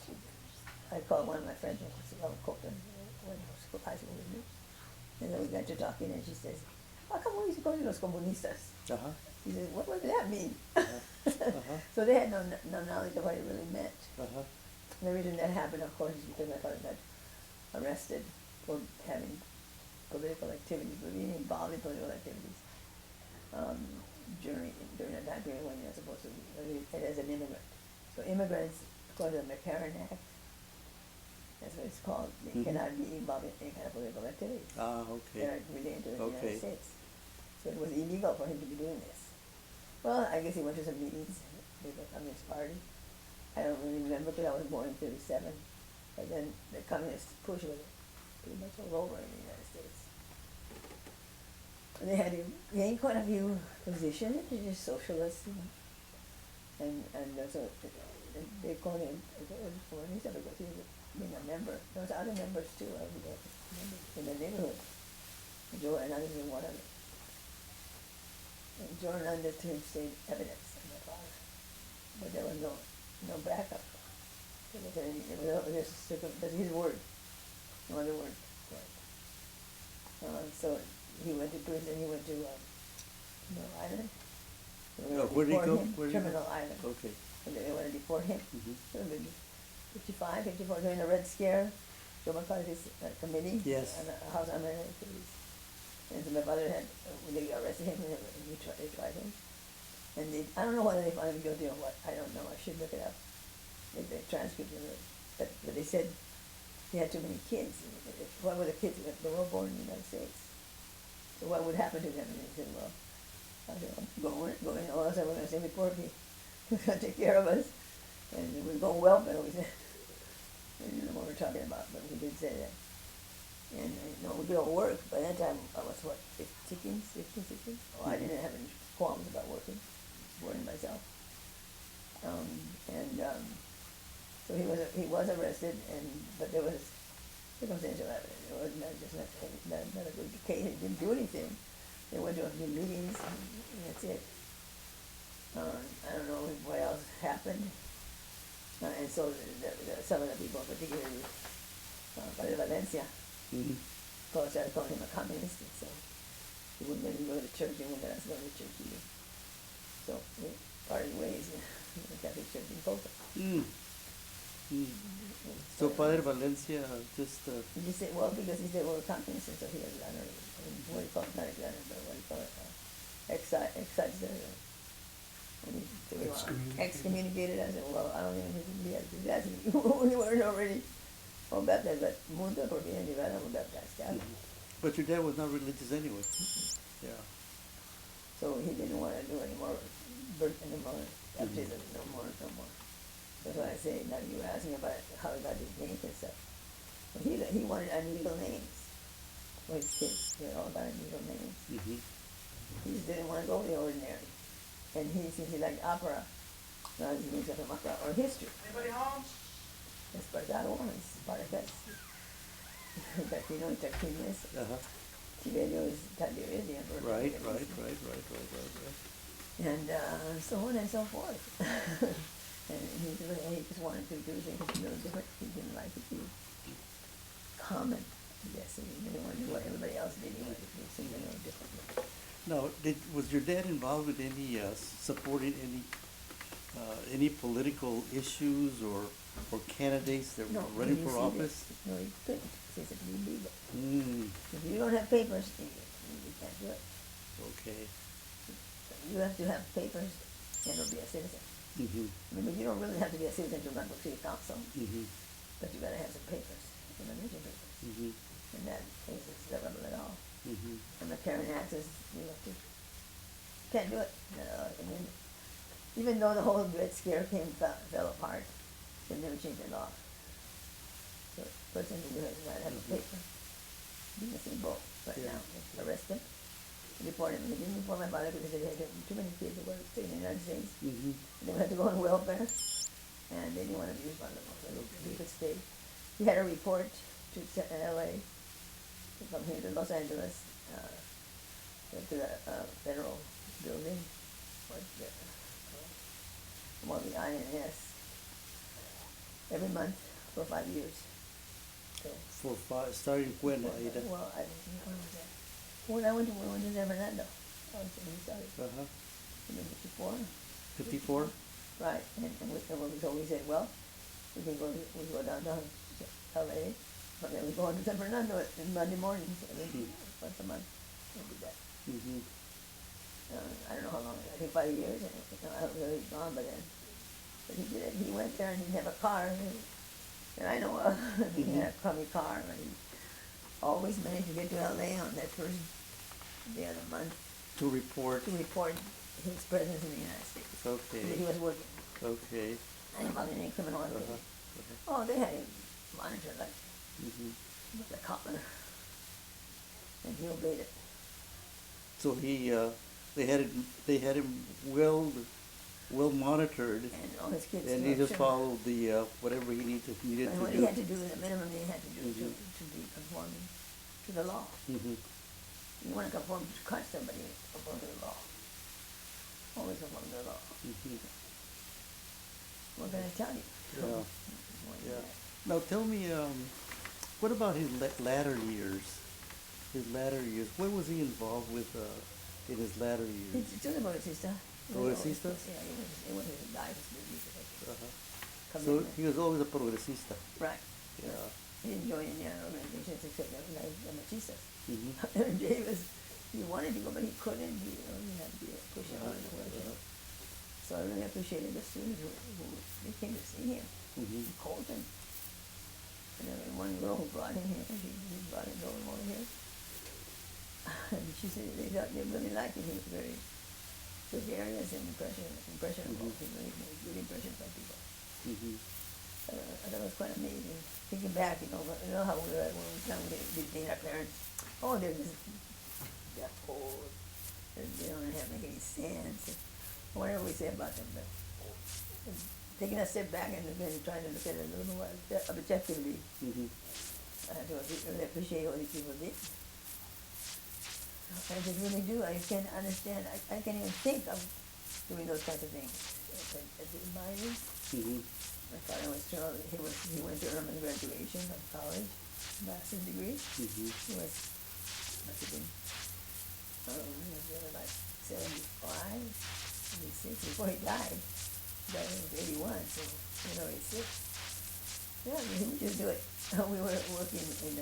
I called one of my friends from Copeland, went to high school with me, and then we got to talking, and she says, "How come we used to call you los comunistas?" Uh-huh. He says, "What does that mean?" Uh-huh. So they had no knowledge of what it really meant. Uh-huh. The reason that happened, of course, is because my father got arrested for having political activities, for being involved in political activities during a time period when you're supposed to be as an immigrant. So immigrants, according to the McCarran Act, that's it's called. They cannot be involved in any kind of political activities. Ah, okay. They're not related to the Okay. United States. So it was illegal for him to be doing this. Well, I guess he went to some meetings with the Communist Party. I don't really remember because I was born in 37. But then the Communist push was pretty much all over in the United States. And they had gained quite a few positions, they're just socialists, you know. And so they called him Comunista because he was being a member. There was other members too, I forget, in the neighborhood. Joe Hernandez was one of them. And Joe Hernandez to him stayed evidence of my father. But there was no backup. There wasn't any, that's his word, no other word for it. So he went to prison, he went to Terminal Island. Where did he go? Terminal Island. Okay. And they wanted to deport him. Mhm. So maybe 55, 54, during the Red Scare, Joe McCarthy's committee Yes. on the House Armed Activities. And so my father had, when they arrested him, they tried him. And I don't know whether they found him guilty or what, I don't know, I should look it up. The transcript of it. But they said he had too many kids. What were the kids? They were born in the United States. So what would happen to them? And he said, well, I said, going, all else I was going to say before he was going to take care of us. And we're going welfare, we said. I don't know what we're talking about, but we did say that. And we did all work. By that time, I was what, 15, 16? Oh, I didn't have any qualms about working, supporting myself. So he was arrested, but there was circumstantial evidence. It was not a good case. He didn't do anything. They went to a few meetings, and that's it. I don't know what else happened. And so some of the people, particularly Padre Valencia, started calling him a communist, and so he wouldn't let him go to church, and wouldn't let us go to church either. So we parted ways in the Catholic Church in Sosa. So Padre Valencia just... He said, well, because he said, well, communists, and so he was what do you call it, not exiled, but what do you call it, excised, when he excommunicated. I said, well, I don't even think he had to do that. We weren't already all baptized, but Mundo, porque en Nevada were baptized Catholic. But your dad was not religious anyway. Yeah. So he didn't want to do any more baptism, no more. That's why I say, now you were asking about how he got his names and stuff. Well, he wanted unusual names for his kids. They all got unusual names. He just didn't want to go with the ordinary. And since he liked opera, now his names are from opera or history. Anybody home? Espartado is Spartacus. Tarquino is Tarquinius. Tiberio is Tiberius, the emperor. Right. And so on and so forth. And he just wanted to do things a little different. He didn't like it to be common, I guess. He didn't want to do what everybody else did. He wanted to do something a little different. Now, was your dad involved with any supporting any political issues or candidates that were running for office? No, he couldn't. It's illegal. If you don't have papers, you can't do it. Okay. You have to have papers and be a citizen. I mean, you don't really have to be a citizen to run for city council, but you gotta have some papers, some religion papers. And that case is irrelevant at all. And the parent access, you have to, can't do it. I mean, even though the whole Red Scare fell apart, they never changed the law. So the person who does not have a paper, be in the same boat right now. They arrest him, deport him. They didn't deport my father because they had too many kids that were staying in the United States. They would have to go on welfare, and they didn't want to be responsible, so he could stay. He had a report to LA, from here to Los Angeles, to the federal building, the INS, every month for 5 years. So, starting when, Aida? Well, I don't know when was that. When I went to San Fernando, I was when he started. In 54. 54? Right, and so we said, well, we go down to LA, but then we go on to San Fernando on Monday mornings, once a month, we'll do that. I don't know how long, I think 5 years, I don't know, he was gone by then. But he did it, he went there and he didn't have a car, And I know he had a crummy car, but he always managed to get to LA on that first day of the month To report. to report his presence in the United States. Okay. He was working. Okay. And about any criminal activity. Uh-huh. Oh, they had him monitored like Hmm. a copper. And he obeyed it. So they had him well monitored, And all his kids. and he just followed the whatever he needed And to what do. he had to do, the minimum he had to do Mhm. to be conforming to the law. Hmm. You want to conform to cut somebody, conform to the law. Always conform to the law. Hmm. What can I tell you? Yeah. More than Yeah. that. Now tell me, what about his latter years? His latter years. What was he involved with in his latter years? It's just about his sister. Progresista? Yeah, it was his life's business. Uh-huh. So Commitment. he was always a progresista. Right. Yeah. He didn't join any other organizations except the machistas. Mm-hmm. And Davis, he wanted to go, but he couldn't. He had to be pushing on the wheelchair. So I really appreciated the students who they came to see him. Mm-hmm. He called them. And there was one girl who brought him here. She brought him over here. And she said they really liked him. He was very gregarious and impressionable. Mhm. He really made good impressions on people. Mm-hmm. I thought it was quite amazing. Thinking back, you know how we were when we were visiting our parents. Oh, they're old. They don't make any sense. Whatever we say about them, but taking a step back and then trying to look at it a little more objectively, Mm-hmm. I had to really appreciate what these people did. I just really do. I can't understand. I can't even think of doing those kinds of things. At my age, Mm-hmm. my father was still, he went to early graduation of college, master's degree. Mm-hmm. He must have been, he was like 75, 76 before he died. He died when he was 81, so he was already 6. Yeah, he would just do it. We were working in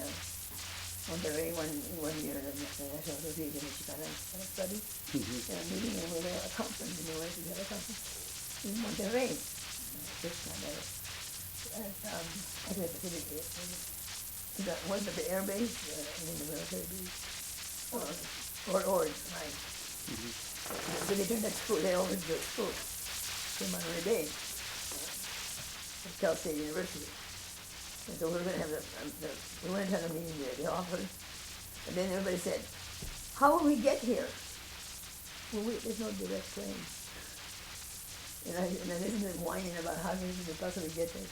Monterrey one year at the National Association of Chicana Studies. Mm-hmm. And a meeting, and we were at a conference, in the West, we had a conference in Monterrey. This kind of, at the Pacific, one of the air base, in the military base, Fort Ord, right. Mm-hmm. So they turned that school, they opened the school in Monterey Bay, at Cal State University. And so we were going to have we went to have a meeting there, they offered, and then everybody said, how will we get here? Well, there's no direct plane. And I listened to them whining about how we could possibly get there.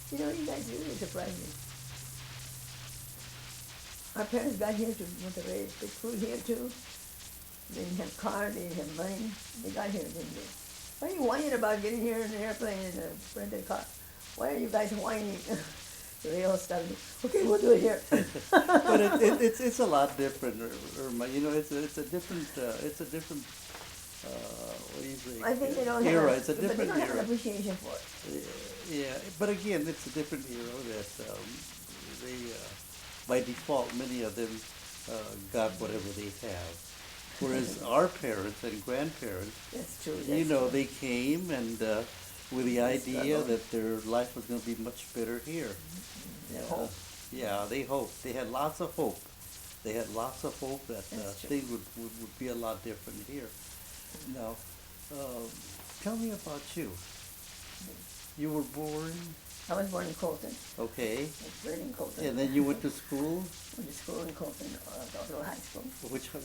You know, you guys really surprised me. Our parents got here to Monterrey, they flew here too. They didn't have cars, they didn't have money. They got here, didn't they? Why are you whining about getting here in an airplane and a rented car? Why are you guys whining? So they all started, okay, we'll do it here. But it's a lot different, Irma. You know, it's a different what do you say? I think they don't era. have, It's a but they different don't have an era. appreciation for it. Yeah, but again, it's a different era that they, by default, many of them got whatever they have. Whereas our parents and grandparents, That's true. you That's know, true. they came and with the idea struggle. that their life was going to be much better here. Their hope. Yeah, they hoped. They had lots of hope. They had lots of hope that That's true. things would be a lot different here. Now, tell me about you. You were born, I was born in Colton. okay, I was bred in Colton. and then you went to school. Went to school in Colton, Doctoral High School. Which I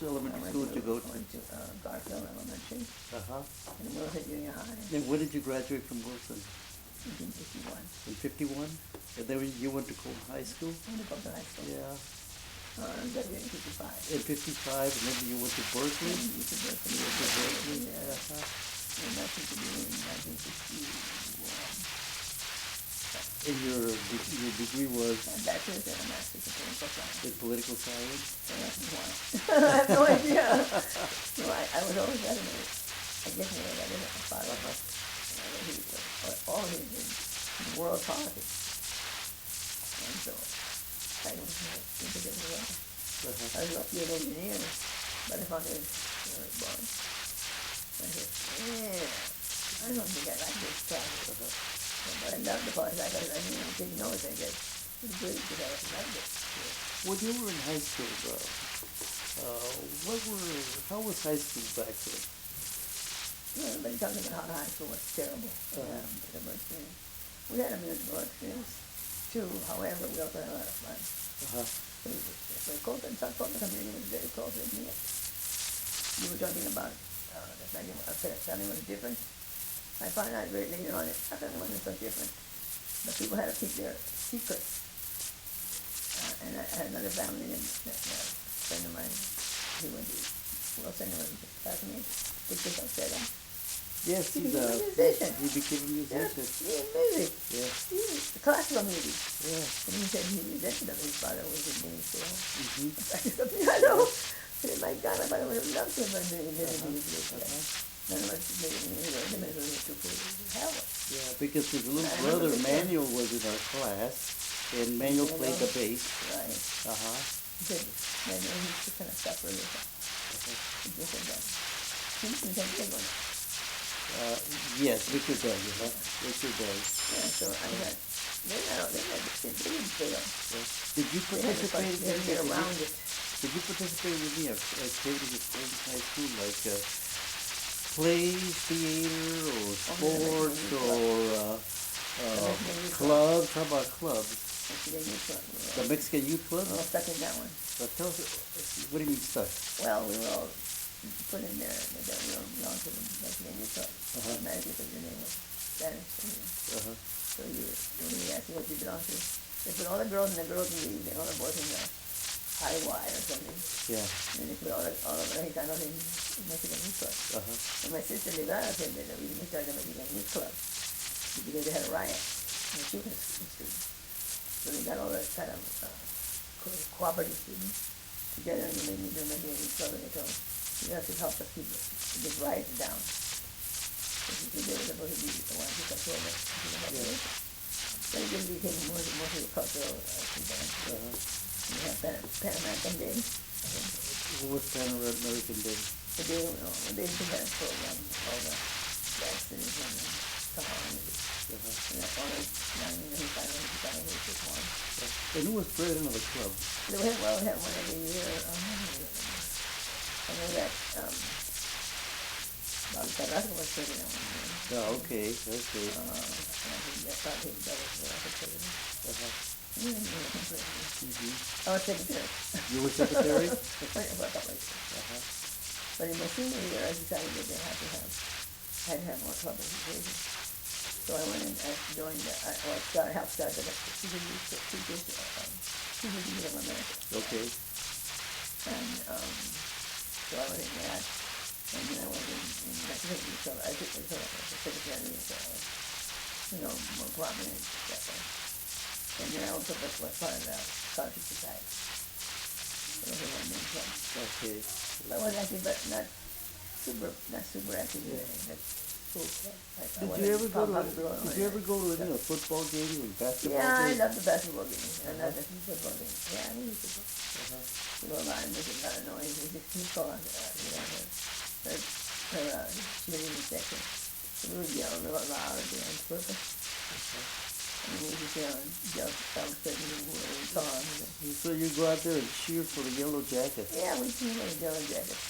elementary went school did you go to? went to Garfield Elementary Uh-huh. and Wilson Junior High And when did you graduate from Wilson? in 1951. In 51? And then you went to Colton High School? I went to Colton High School. Yeah. Graduated in 55. In 55, and then you went to Berkeley? And used to work for You went to Berkeley? Yeah. Uh-huh. And that's what we did in 1961. And your degree was A bachelor's and a master's in political science. in political science? So that's why. I have no idea. No, I was always fascinated. I guess maybe I didn't have a father. All his in world politics. And so I was interested in that. Uh-huh. I was lucky an engineer, but I found it very boring. I said, yeah, I don't think I like this job. But I loved the politics. I didn't know it. I guess it was good because I loved it. When you were in high school, how was high school back then? Everybody talking about how high school was terrible. We had a musical experience too. However, we also had a lot of fun. South Colton community was very close with me. You were talking about the family was different. I found out very later on that our family wasn't so different, but people had to keep their secrets. And I had another family, and a friend of mine, he went to Wilson, was back to me, Victor Salcedo. Yes, He became a musician. He became a musician. Yeah, music. Yeah. Classical music. Yeah. And he said he resented that his father was in music. Mm-hmm. Practice the piano. I said, my God, my father would have loved to have been doing music. None of us made it have one. Yeah, because his little brother Manuel was in our class, and Manuel played the bass. Right. He said, Manuel, he's kind of suffer with it. He just said that. He's in San Diego. Yes, Victor does, Victor does. Yeah, so I got, they didn't fail. Did you participate They had to get around it. Did you participate in any activities at high school, like plays, theater, or sports, or clubs? How about clubs? Mexican Youth Club. The Mexican Youth Club? We were all stuck in that one. But tell us, what do you mean stuck? Well, we were all put in there that we all belonged to the Mexican Youth Club. Automatically, because your name was Spanish. So when you ask what you belong to, they put all the girls in the girls' league and all the boys in the high Y or something. Yeah. And then they put all the Mexicanos in Mexican Youth Club. And my sister Livada said that we started the Mexican Youth Club because they had a riot in the shooting street. So they got all the kind of cooperative students together and they made the Mexican Youth Club, and they told them, you have to help us keep this riot down. Because they were supposed to be the ones who control the population. Then it just became mostly a cultural event. You have Pan American Day. What was Pan American Day? The day when they had a program, all the black students and come on music. And that's all the 995 one. And who was president of the club? We had one every year. I know that Bobby Carrasco was president one year. Oh, okay. And I think that thought his brother was also president. I was secretary. You were secretary? For a couple of years. But in my senior year, I decided that I had to have more publication. So I went and joined, helped start the Teachers of America. Okay. And so I was in that. And then I was in Mexican Youth Club. I took the secretary, more prominent that way. And then I also was part of the Scholarship Society. So those are my main clubs. Okay. I was active, but not super active in that school club. Did you ever go to any football game or basketball game? Yeah, I game? love the basketball game. I love the football game. Yeah, I mean football. We go around and make a lot of noise. We call her cheerleading section. So we would yell real loud on purpose. And we would yell certain who we saw. So you go out there and cheer for the Yellow Jackets? Yeah, we cheer for the Yellow Jackets.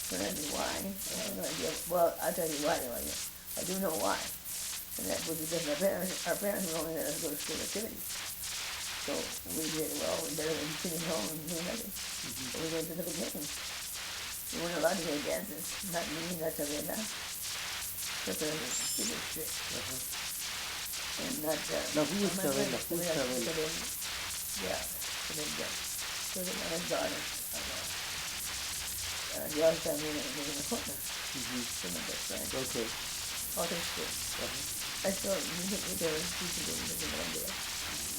But I don't know why. I have no idea. Well, I'll tell you why. I do know why. And that was because our parents were only let us go to school activities. So we did, better than sitting home and doing nothing. So we went to the vacations. We weren't allowed to hear dances. Not me, not Sabrina. But they were super strict. And not... Now, who was Sabrina? Who's Sabrina? Yeah, Sabrina. So they had daughters. The other time we were in a partner. So my best friend. Okay. Autumn school. I still meet with her teaching them in Colombia.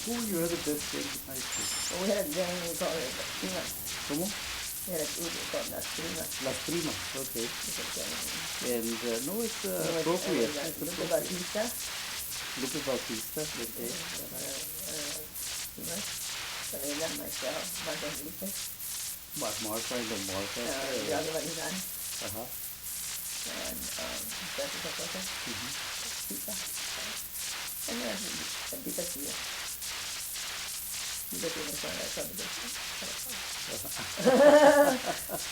Who were your other best friends in high school? Well, we had a gang, we called it Primas. ¿Cómo? We had a group called Las Primas. Las Primas, okay. And no, it's appropriate. Lupe Bautista. Lupe Bautista, okay. Primas. Sabela, myself, Marta Felipe. Martha and Martha. Gerardo Varizan. Uh-huh. And Francis Acosta. Tita. And then Pikachu. Pikachu was on that subdivision.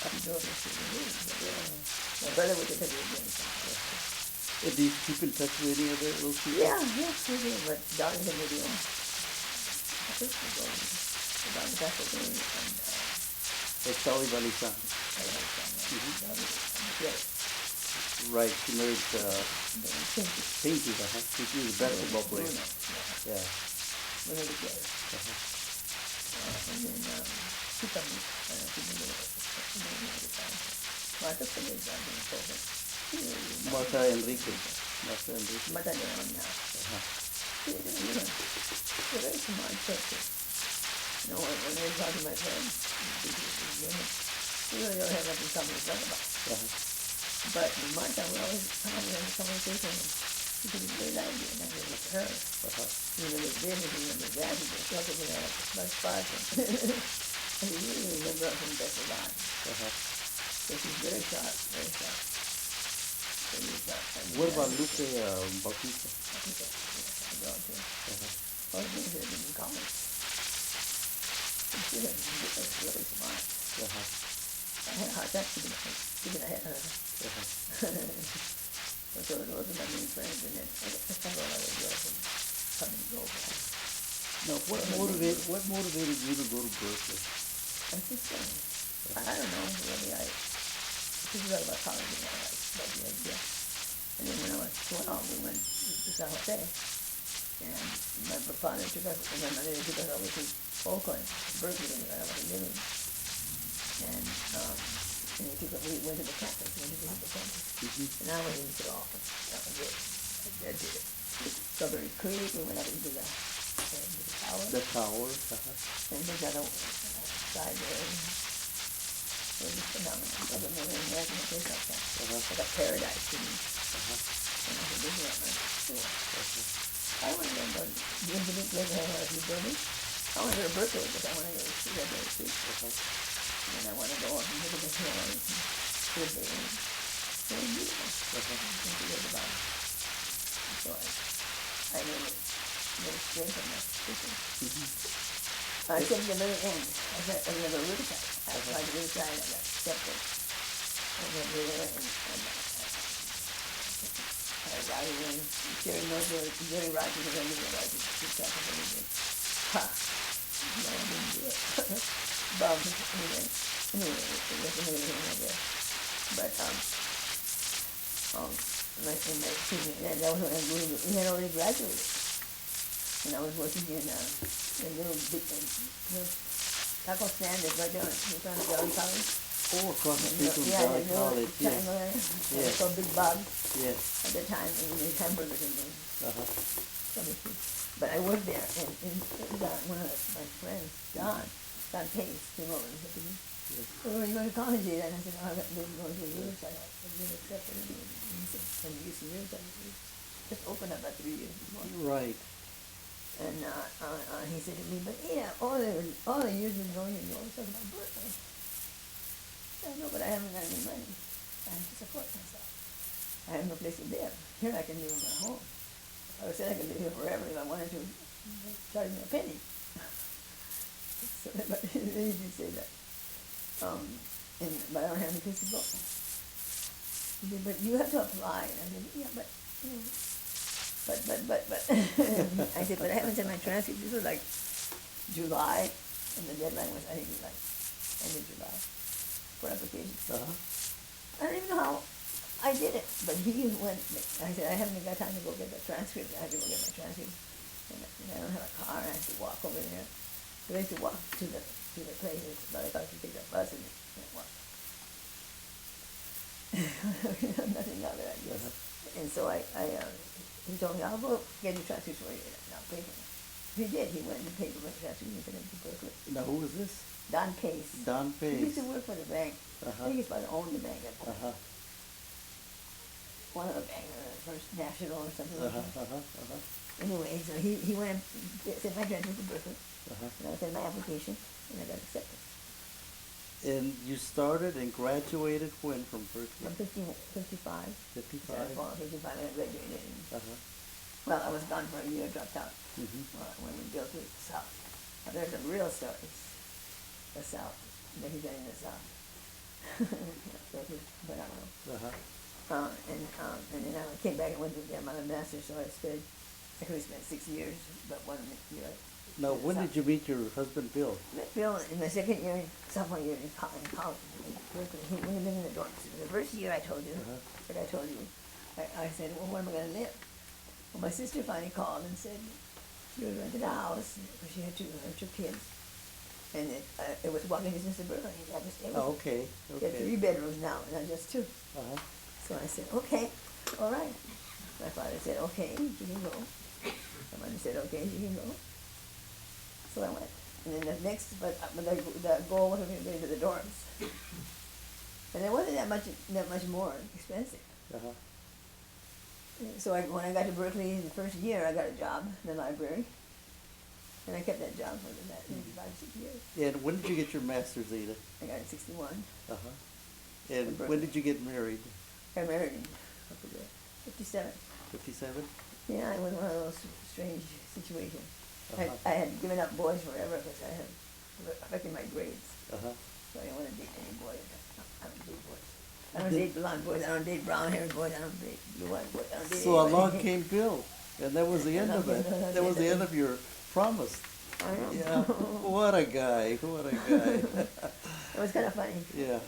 He drove us to the moon. My brother was a video game. Do you keep in touch with any of those people? Yeah, we do, but Don's in video. I think we're going to Don Castle and Like Charlie Valley-san. Yes. Right, she married Pinky. Pinky, Pinky was a basketball player. Yeah. Yeah. We're really together. And then she told me, she knew the time. Martha Feliz, I think, told her. Marta Enrique. Marta Enrique. Martha Leon now. They're very smart person. You know, when they talk to my friends, you really don't have nothing to talk about. But Martha will always come in a conversation and she could be very lively and I really like her. You remember this, you remember that, you just talk about that, my spark. And you really remember her from best of all. So she's very sharp, very sharp. Very sharp. What about Lupe Bautista? I think that's a girl too. All the things that have been in college. And she was really smart. I had a hard time keeping ahead of her. So those are my main friends, and then I found a lot of girls and come and go. Now, what motivated you to go to Berkeley? I just I don't know, really, this is all about college and all that, about the idea. And then when I was 12, we went to San Jose, and my father took us, and my mother took us over to Oakland, Berkeley, where I was living. And we went to the campus, and I went into the office. That was it. I did it. Strawberry Creek, we went up into the tower. The tower. And they got a side there. It was just phenomenal. I don't know any American place like that. Like a paradise to me. And I said, this is what I'm sure. I want to go to the infinite place I have a few buildings. I want to go to Berkeley because I want to go to Strawberry Creek. And I want to go up and look at the hills and good there. It's very beautiful. Think you read about it. So I really strengthened my position. I came to the very end. I said, I never really tried. I tried to really try and I got accepted. I went there and I got in. Jerry knows Jerry Rogers is going to be right. He's talking to me. Ha! No, I didn't do it. Bob, anyway, it wasn't anything like that. But, that was when we had already graduated. And I was working in a little big, taco stand that's right there in front of Valley College. Oh, across the street from Valley College, yes. It was called Big Bob Yes. at the time, and we made hamburgers and things. But I worked there, and one of my friends, John Pace, came over and said to me, "Oh, are you going to college yet?" And I said, "Oh, I've been going to Riverside. I've been accepted." And he said, "Can you use Riverside?" Just opened up about 3 years before. Right. And he said to me, "But yeah, all the years you've known you always talk about Berkeley." I know, but I haven't got any money. I have to support myself. I have no place to live. Here I can live in my home. I said I could live here forever if I wanted to. Charge me a penny. So, but he did say that. But I don't have any place to go. He said, "But you have to apply." And I said, "Yeah, but, you know, but." I said, "But I haven't sent my transcript." This was like July, and the deadline was, I think, like end of July for applications. I don't even know how I did it, but he went. I said, "I haven't got time to go get the transcript. I have to go get my transcript, and I don't have a car. I have to walk over there. So I used to walk to the places, but I thought to take the bus and walk. Nothing of it, I guess. And so he told me, "I'll go get your transcript for you, and I'll pay for it." He did. He went and paid for my transcript and sent it to Berkeley. Now, who was this? Don Pace. Don Pace. He used to work for the bank. I think he's probably owned the bank at the time. One of the banks, First National or something like that. Anyway, so he went and sent my transcript to Berkeley. And I sent my application, and I got accepted. And you started and graduated when from Berkeley? From 55. 55? Fall 55, and I graduated. Well, I was gone for a year, dropped out when we built the South. Now, there's a real story. The South. That he's been in the South. That was phenomenal. And then I came back and went to get my master's, so I actually spent 6 years, but 1 year. Now, when did you meet your husband, Bill? Met Bill in my second year, sophomore year in college. He lived in the dorms. The first year I told you, I said, well, where am I going to live? Well, my sister finally called and said she was rented a house. She had two kids. And it was walking distance to Berkeley. I just stayed with her. Okay. She had 3 bedrooms now, not just 2. So I said, okay, all right. My father said, okay, you can go. My mother said, okay, you can go. So I went. And then the next, but the goal was to get into the dorms. And it wasn't that much more expensive. So when I got to Berkeley the first year, I got a job in the library. And I kept that job for that 5 or 6 years. Yeah, and when did you get your master's, Ada? I got it in 61. And when did you get married? I got married in 57. 57? Yeah, it was one of those strange situations. I had given up boys forever because I had affected my grades. So I didn't want to date any boys. I don't date boys. I don't date blonde boys. I don't date brown-haired boys. I don't date blue-eyed boys. I don't date So anybody. along came Bill, and that was the end of it. That was the end of your promise. I know. Yeah, what a guy, what a guy. It was kind of funny. Yeah.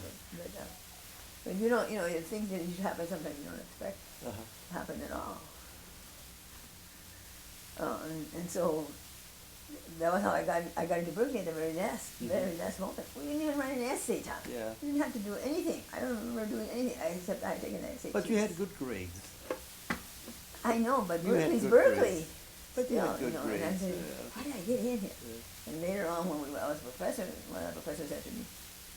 But you don't, things that usually happen sometimes you don't expect happen at all. And so that was how I got into Berkeley at the very last moment. We didn't even write an essay, Tom. Yeah. We didn't have to do anything. I don't remember doing anything except I had taken an essay. But you had good grades. I know, but You had Berkeley's good Berkeley. grades. But you had good And I grades. said, Yeah. how did I get in here? And later on, when I was a professor, one of the professors said to me,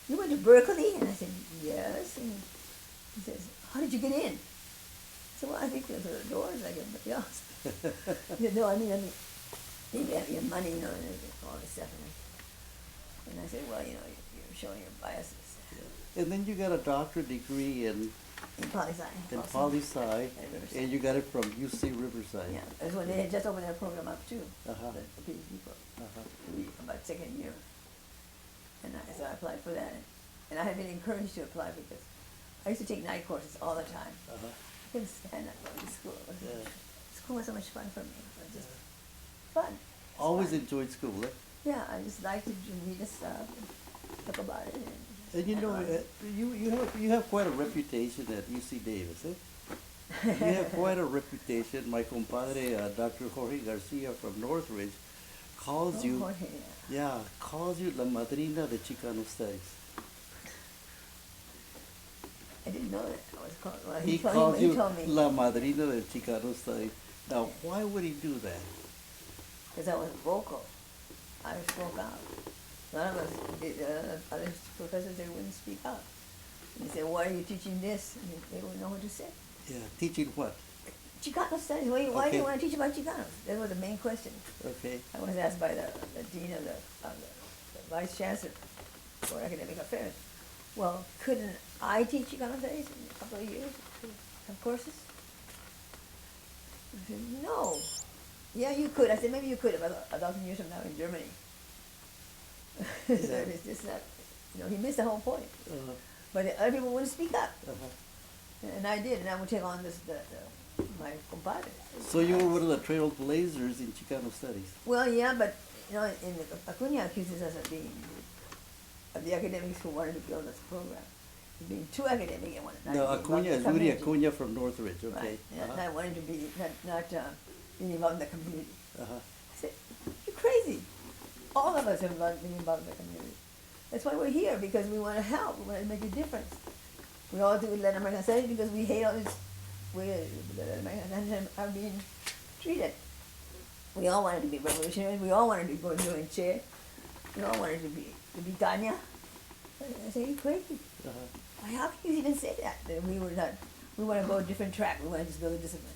you went to Berkeley? And I said, yes. And he says, how did you get in? I said, well, I think through the doors like everybody else. He said, no, I mean, maybe have your money, and all this stuff. And I said, well, you're showing your biases. And then you got a doctorate degree in poli-sci. poli-sci, and you got it from UC Riverside. Yeah, it was when they had just opened their program up too, the PhD program, about second year. And so I applied for that. And I had been encouraged to apply because I used to take night courses all the time. I couldn't stand not going to school. School was so much fun for me. It was just fun. Always fun. enjoyed school, eh? Yeah, I just liked to read the stuff and talk about it. And you have quite a reputation at UC Davis, eh? You have quite a reputation. My compadre, Dr. Jorge Garcia from Northridge, calls you, Jorge, calls you la madrina de Chicano Studies. I didn't know that. I was called. Well, He told calls me. you la madrina de Chicano Studies. Now, why would he do that? Because I was vocal. I spoke out. None of us, other professors, they wouldn't speak out. And they said, why are you teaching this? And they wouldn't know what to say. Yeah, teaching what? Chicano studies. Why do you want to teach about Chicanos? That was the main question. Okay. I was asked by the dean of the vice chancellor for academic affairs. Well, couldn't I teach Chicano studies in a couple of years of courses? I said, no. Yeah, you could. I said, maybe you could about 1,000 years from now in Germany. It's just not, he missed the whole point. But the other people wouldn't speak up. And I did, and I would take on my compadre. So you were one of the trailblazers in Chicano studies. Well, yeah, but, in Acuna accuses us of being, of the academics who wanted to build this program, of being too academic and wanted not No, to be Acuna involved is in the Rudy community. Acuna from Northridge, okay. Right, yeah, not wanting to be, not being involved in the community. Uh-huh. I said, you're crazy. All of us have been involved in the community. That's why we're here, because we want to help, we want to make a difference. We all do Latin American studies because we hate all this way the Latin Americans are being treated. We all wanted to be revolutionary, we all wanted to go doing Che, we all wanted to be Tanya. I said, you're crazy. Why, how can you even say that we want to go a different track, we want to just build a discipline.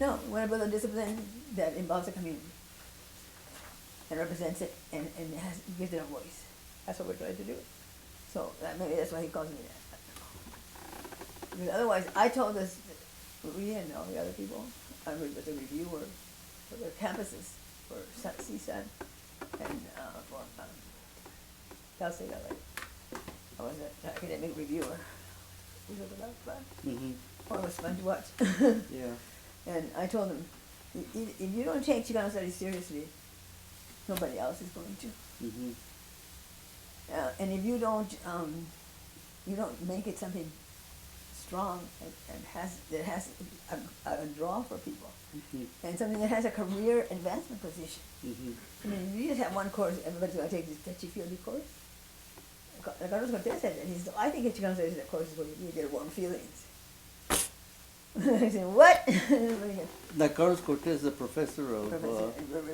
No, we want to build a discipline that involves the community and represents it and gives it a voice. That's what we're trying to do. So maybe that's why he calls me that. Because otherwise, I told this Maria and all the other people. I was a reviewer for the campuses for CSUN and for Cal State LA. I was an academic reviewer. It was a lot of fun. Mm-hmm. Oh, it was fun to watch. Yeah. And I told them, if you don't take Chicano studies seriously, nobody else is going to. Mm-hmm. And if you don't make it something strong and that has a draw for people, Mm-hmm. and something that has a career advancement position. Mm-hmm. I mean, if you just have one course, everybody's going to take this touchy-feely course. Carlos Cortez said that. He said, I think a Chicano studies course is where you get warm feelings. I said, what? Now, Carlos Cortez is a professor of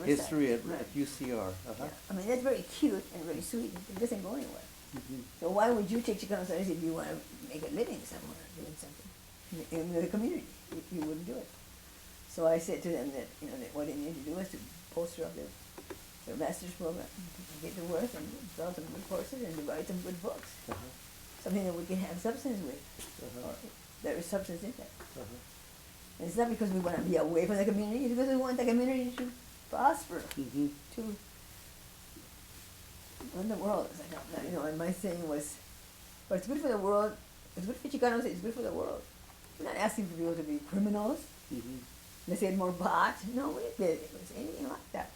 history at Right. UCR. Uh-huh. Yeah. I mean, that's very cute and very sweet. It doesn't go anywhere. Mm-hmm. So why would you take Chicano studies if you want to make a living somewhere doing something in the community? You wouldn't do it. So I said to them that that what they need to do is to poster up their master's program, get to work and develop some good courses and write some good books. Uh-huh. Something that we can have substance with, Uh-huh. or there is substance in that. Uh-huh. And it's not because we want to be away from the community, it's because we want the community to prosper, Mm-hmm. to run the world. And my saying was, but it's good for the world, it's good for Chicanos, it's good for the world. We're not asking for people to be criminals. Mm-hmm. They said more pot. No, we didn't say anything like that.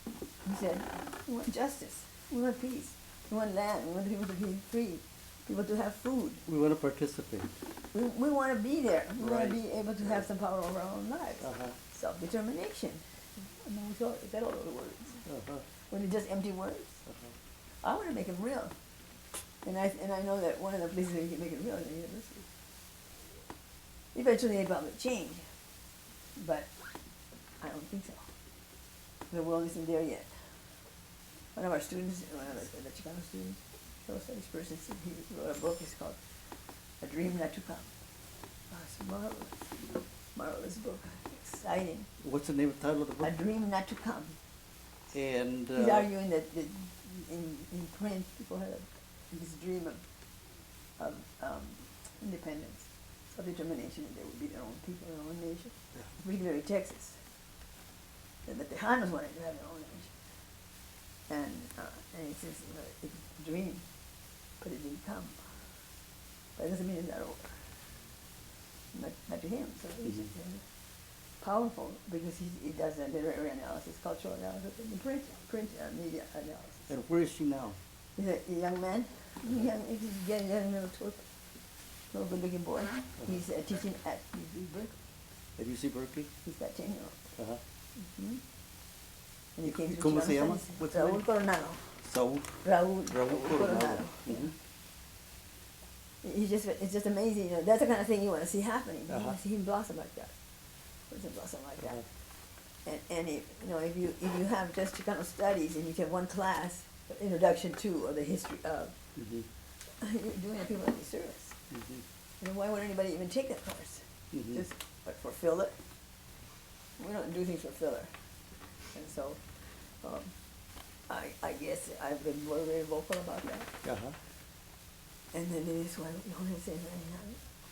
He said, we want justice, we want peace, we want land, we want people to be free, people to have food. We want to participate. We want to be there. We want Right. to be able to have some power over our own lives. Uh-huh. Self-determination. I mean, we said all those words. Uh-huh. Were they just empty words? Uh-huh. I want to make them real. And I know that one of the places where you can make it real is the university. Eventually they probably change. But I don't think so. The world isn't there yet. One of our students, one of the Chicano students, social studies person, he wrote a book. It's called A Dream Not to Come. Oh, it's a marvelous, marvelous book. Exciting. What's the name of the title of the book? A Dream Not to Come. And He's arguing that in print people had this dream of independence, self-determination, and they would be their own people, their own nation. Particularly Texas. That the Tejanos wanted to have their own nation. And he says, it's a dream, but it didn't come. But it doesn't mean it's not over. Not to him. So he's powerful because he does a literary analysis, cultural analysis, and print media analysis. And where is she now? He's a young man. He's getting a little twerp, little good-looking boy. He's teaching at UC Berkeley. At UC Berkeley? He's got 10-year-old. Uh-huh. Mm-hmm. And he came to ¿Cómo Chicano se llama? Studies. What's his name? Raúl Coronado. Saúl. Raúl Coronado. Yeah. Mm-hmm. It's just amazing. That's the kind of thing you want to see happening. You Uh-huh. want to see him blossom like that. Person blossom like that. Uh-huh. And if you have just Chicano studies and you have one class, introduction to or the history of, Mm-hmm. you're doing the people a disservice. Mm-hmm. Why would anybody even take that course? Mm-hmm. Just for filler? We don't do things for filler. And so, I guess I've been very vocal about that. Uh-huh. And then it is when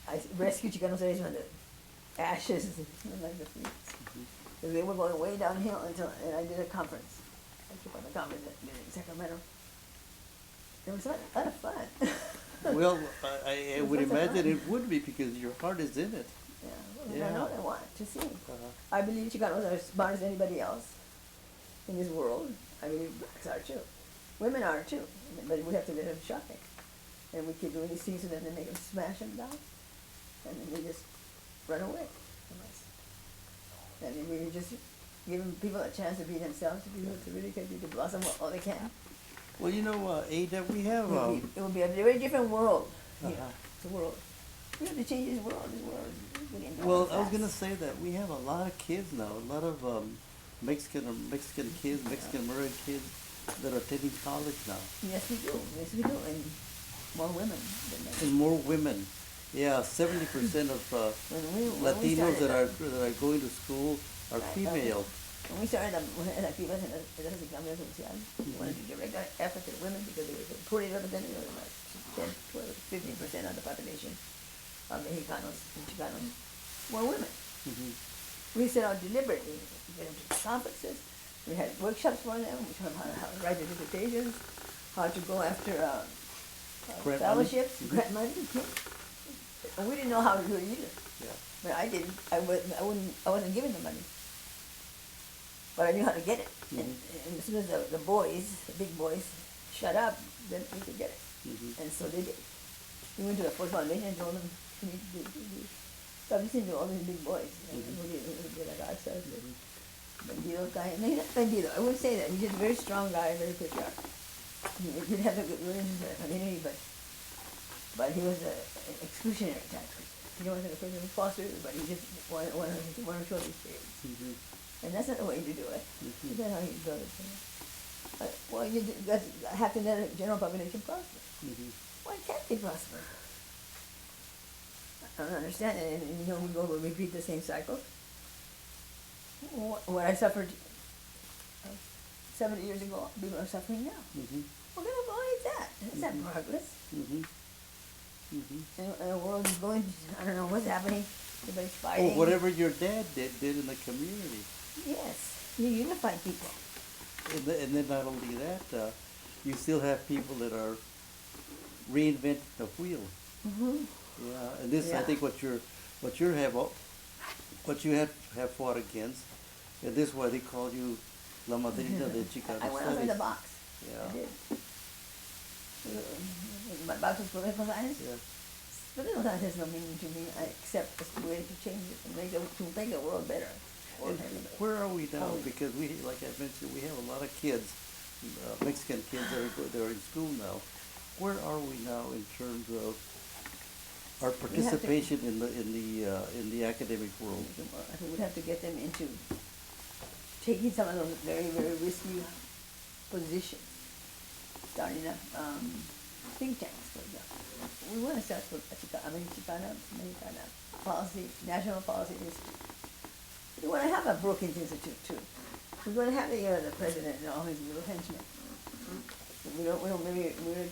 I rescued Chicano studies from the ashes and like the fields. Because they were going way downhill and I did a conference. I took on a conference in Sacramento. It was a lot of fun. Well, I would imagine it would be because your heart is in it. Yeah, I know what I want to see. Uh-huh. I believe Chicanos are as smart as anybody else in this world. I believe blacks are too. Women are too. But we have to let them shopping. And we keep doing these things and then they make them smash them down. And then they just run away from us. And then we just giving people a chance to be themselves, to be able to really to blossom all they can. Well, Ada, we have... It would be a very different world. Uh-huh. The world. We have to change this world. This world is getting Well, fast. I was going to say that we have a lot of kids now, a lot of Mexican kids, Mexican American kids that are attending college now. Yes, we do. Yes, we do. And more women than men. And more women. Yeah, 70% of When we Latinos started, that are going to school are female. When we started as activas en el cambio social, we wanted to direct our effort to women because they were poorly represented, like 10, 12, 15% of the population of Mexicanos and Chicanos. were women. We set out deliberately to get them to conferences. We had workshops for them. We taught them how to write their dissertations, how to go after Grant fellowships, money? grant money. And we didn't know how to do it either. Yeah. But I didn't. I wasn't given the money. But I knew how to get it. And as soon as the boys, the big boys, shut up, then we could get it. And so they did. We went to the Ford Foundation and told them, stop listening to all these big boys. Like I said, Bandido guy. No, he's not Bandido. I wouldn't say that. He's just a very strong guy, very patriotic. He did have a good relationship with the community, but he was an exclusionary type. He wasn't a person who fostered everybody. He just wanted to show his kids. And that's not the way to do it. That's not how you do it. Well, you have to let the general population prosper. Why can't they prosper? I don't understand it. And we go to repeat the same cycle. What I suffered 70 years ago, people are suffering now. What kind of law is that? That's not progress. And the world is going, I don't know what's happening. Everybody's fighting. Oh, whatever your dad did in the community. Yes, you unify people. And then not only that, you still have people that are reinventing the wheel. Yeah, and this I think what you have fought against, and this is why they call you La Madrina de Chicano I went outside the box. Yeah. I did. My box was political science. Yeah. Political science has no meaning to me. I accept it's the way to change it and make the world better. And where are we now? Because we, like I mentioned, we have a lot of kids, Mexican kids that are in school now. Where are we now in terms of our participation in the academic world? I think we have to get them into taking some of those very, very risky positions, starting up think tanks, for example. We want to start with Chicana policy, national policy institute. We want to have a Brookings Institute too. We're going to have the president and all his little henchmen. We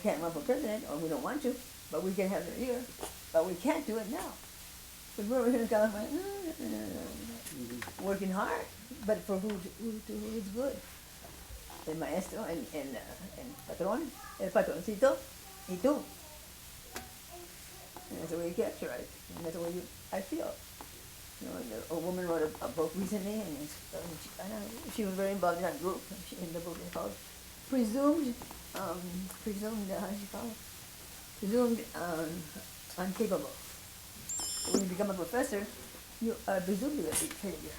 can't run for president, or we don't want to, but we can have their ear. But we can't do it now. Because we're here in California, working hard, but for who is good. El maestro, el patrón, el patroncito, y tú. And that's the way you characterize it. And that's the way I feel. A woman wrote a book recently, and she was very involved in that group. In the book it's called Presumed, how do you call it? Presumed uncapable. When you become a professor, you are presumed to be a failure.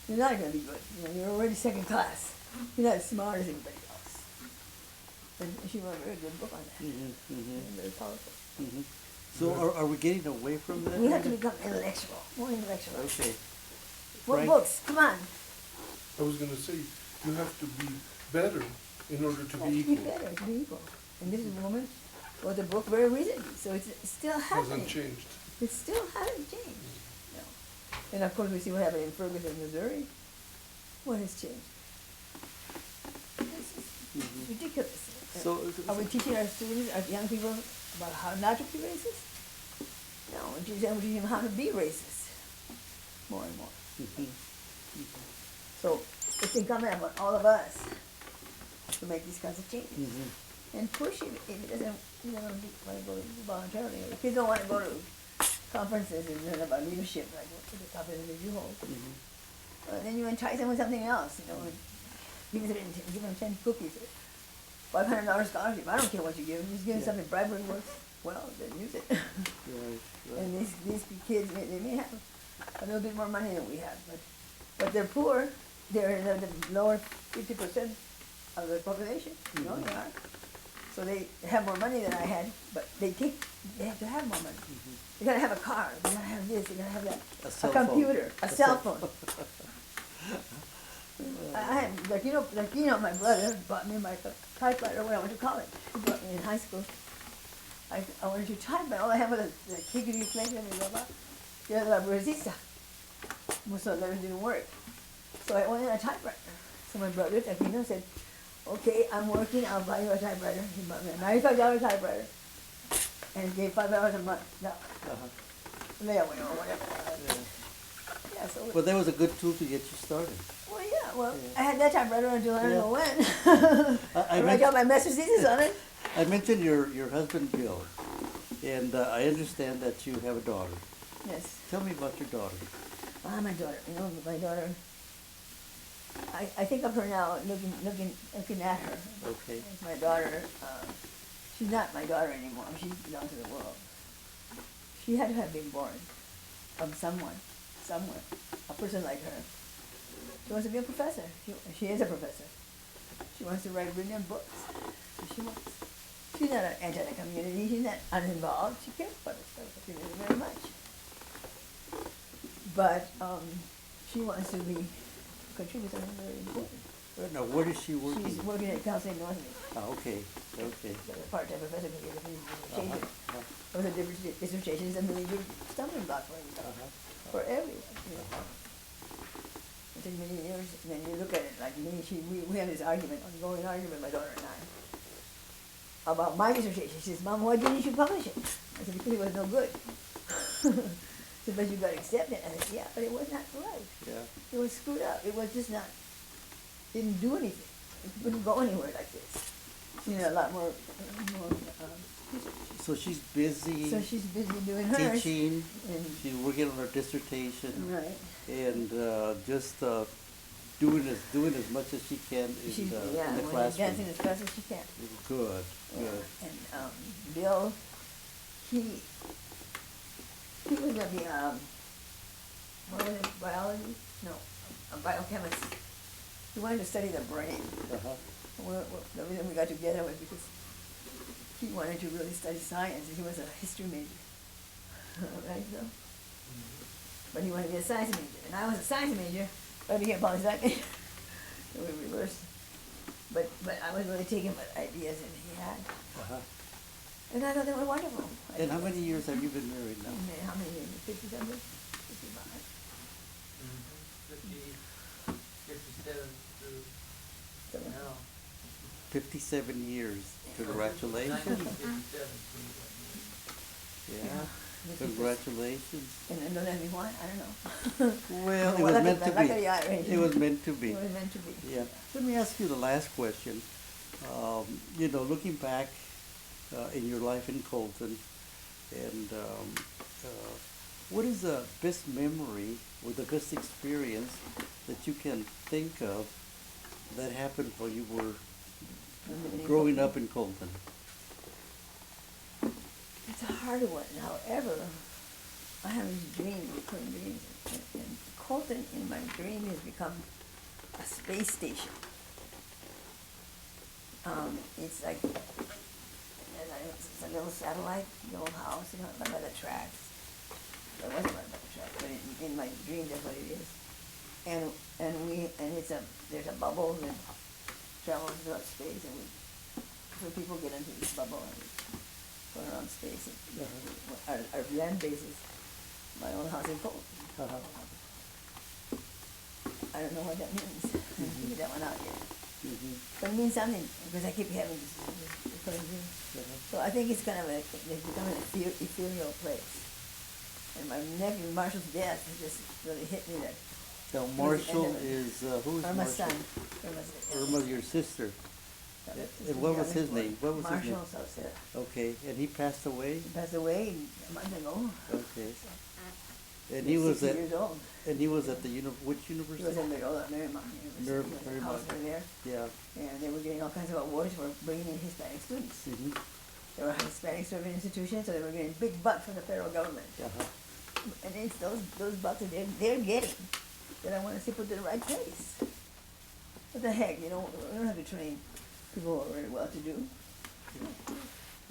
You're not going to be good. You're already second class. You're not as smart as anybody else. And she wrote a very good book on that. Very powerful. So are we getting away from that? We have to become intellectual, more intellectual. Okay. More Frank? books, come on. I was going to say, you have to be better in order to be Be equal. better, to be equal. And this woman wrote the book very recently, so it's still happening. Hasn't changed. It still hasn't changed. No. And of course we see what happened in Ferguson, Missouri. What has changed? It's ridiculous. Are we teaching our students, our young people, about how not to be racist? No, we're teaching them how to be racist. More and more. So it's incumbent upon all of us to make these kinds of changes. And push it if it doesn't, want to go voluntarily. If kids don't want to go to conferences and learn about leadership, like the conferences that you hold, then you entice them with something else, give them 10 cookies, $500 scholarship. I don't care what you give them, just give them something bribery works. Well, then use it. Right. And these kids, they may have a little bit more money than we have, but they're poor. They're in the lower 50% of the population. They are. So they have more money than I had, but they have to have more money. They gotta have a car. They gotta have this. They gotta have that. A computer, a cell phone. I had, my brother bought me my typewriter when I went to college. He bought me in high school. I wanted to type, but all I had was the clickety click and the other resista. Most of the letters didn't work. So I wanted a typewriter. So my brother, Aquino, said, okay, I'm working, I'll buy you a typewriter. He bought me a $95 typewriter and gave $5 a month. No. layaway or whatever. Yeah, so, But that was a good tool to get you started. well, yeah, well, Yeah. I had that typewriter until I don't know when. I I got my master's thesis on it. I mentioned your husband Bill, and I understand that you have a daughter. Yes. Tell me about your daughter. Ah, my daughter. You know, my daughter. I think of her now, looking at her. Okay. As my daughter. She's not my daughter anymore. She belongs to the world. She had to have been born from someone, somewhere, a person like her. She wants to be a professor. She is a professor. She wants to write brilliant books. She wants. She's not an anti the community. She's not uninvolved. She cares about the community very much. But she wants to contribute something very important. Now, where is she working? She's working at Cal State Northridge. Ah, okay, okay. She's a part-time professor can get a dissertation. Uh-huh. Or the dissertation is a major stumbling block for everyone. For everyone. You know. It took many years, and then you look at it like me, we have this argument, ongoing argument, my daughter and I, about my dissertation. She says, Mom, why didn't you publish it? I said, because it was no good. She said, but you got to accept it. I said, yeah, but it was not right. Yeah. It was screwed up. It was just not, didn't do anything. It wouldn't go anywhere like this. She needed a lot more So she's busy. so she's busy doing hers. teaching. And, She's working on her dissertation. right. And just doing as much as she can She's, in the when she's classroom. dancing as fast as she can. Good, Yeah. good. And Bill, he was gonna be what was it, biology? No, a biochemist. He wanted to study the brain. Uh-huh. The reason we got together was because he wanted to really study science, and he was a history major, right? So, but he wanted to be a science major, and I was a science major, but I became a poli-sci major. So we reversed. But I was really taken by the ideas that he had, Uh-huh. and I thought they were wonderful. And how many years have you been married now? How many years? 50 something? 55. 57 through So, now. 57 years. Congratulations. 1957. Yeah. Congratulations. And don't ask me why, I don't know. Well, it Well, was meant to luckily be. I arranged It was meant to be. It was meant to be. Yeah. Let me ask you the last question. Looking back in your life in Colton, and what is the best memory or the best experience that you can think of that happened while you were growing up in Colton? It's a hard one. However, I have this dream, recurring dreams, and Colton in my dream has become a space station. It's like it's a little satellite, the old house, right by the tracks. It wasn't right by the tracks, but in my dream that's what it is. And there's a bubble that travels throughout space, and so people get into this bubble and go around space. And our land base is my own house in Colton. Uh-huh. I don't know what that means. I haven't figured that one out yet. Mhm. But it means something, because I keep having this recurring dream. So I think it's kind of it's become an ethereal place. And my nephew Marshall's death has just really hit me that Now, the Marshall end of it. is, who is Irma's Marshall? son. Irma, your sister. And what was his name? What was his name? Marshall Sosa. Okay, and he passed away? He passed away a month ago. Okay. And he was 60 at, years old. and he was at the which He was university? in Marymount University. He had a Marymount. house over there, Yeah. and they were getting all kinds of awards for bringing in Hispanic students. Mhm. They were a Hispanic serving institution, so they were getting big bucks from the federal government. Uh-huh. And it's those bucks that they're getting that I want to see put to the right place. What the heck, we don't have to train people who are very well to do.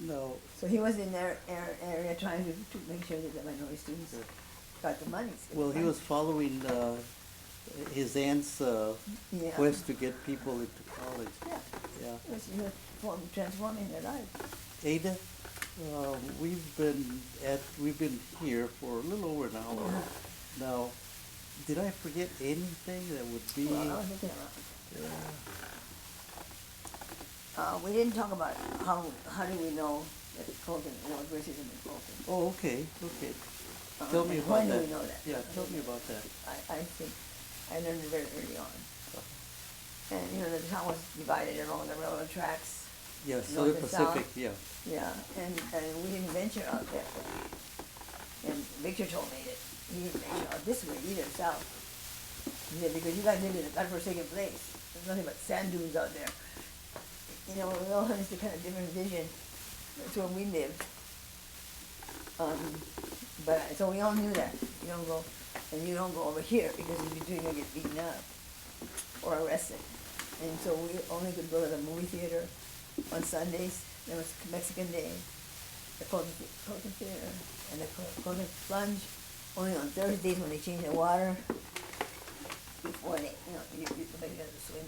No, So he was in their area trying to make sure that the minority students got the money. well, he was following his aunt's Yeah. quest to get people into college. Yeah, Yeah. he was transforming their life. Ada, we've been here for a little over an hour. Now, did I forget anything that would be? Well, I was looking around. Yeah. We didn't talk about how do we know that Colton, racism in Colton. Oh, okay, okay. Tell me And about when that. do we know that? Yeah, tell me about that. I think I learned it very early on. And, you know, the town was divided along the railroad tracks. Yeah, north Southern and Pacific, south. yeah. Yeah, and we didn't venture out there. And Victor told me that he didn't venture out this way either, south. He said, because you guys live in a godforsaken place. There's nothing but sand dunes out there. You know, we all had this kind of different vision. That's where we lived. But so we all knew that. You don't go, and you don't go over here because if you do, you're gonna get beaten up or arrested. And so we only could go to the movie theater on Sundays. There was Mexican Day, the Colton Theater, and the Colton Plunge. Only on Thursdays when they change the water. Before they, you know, you go back to swim.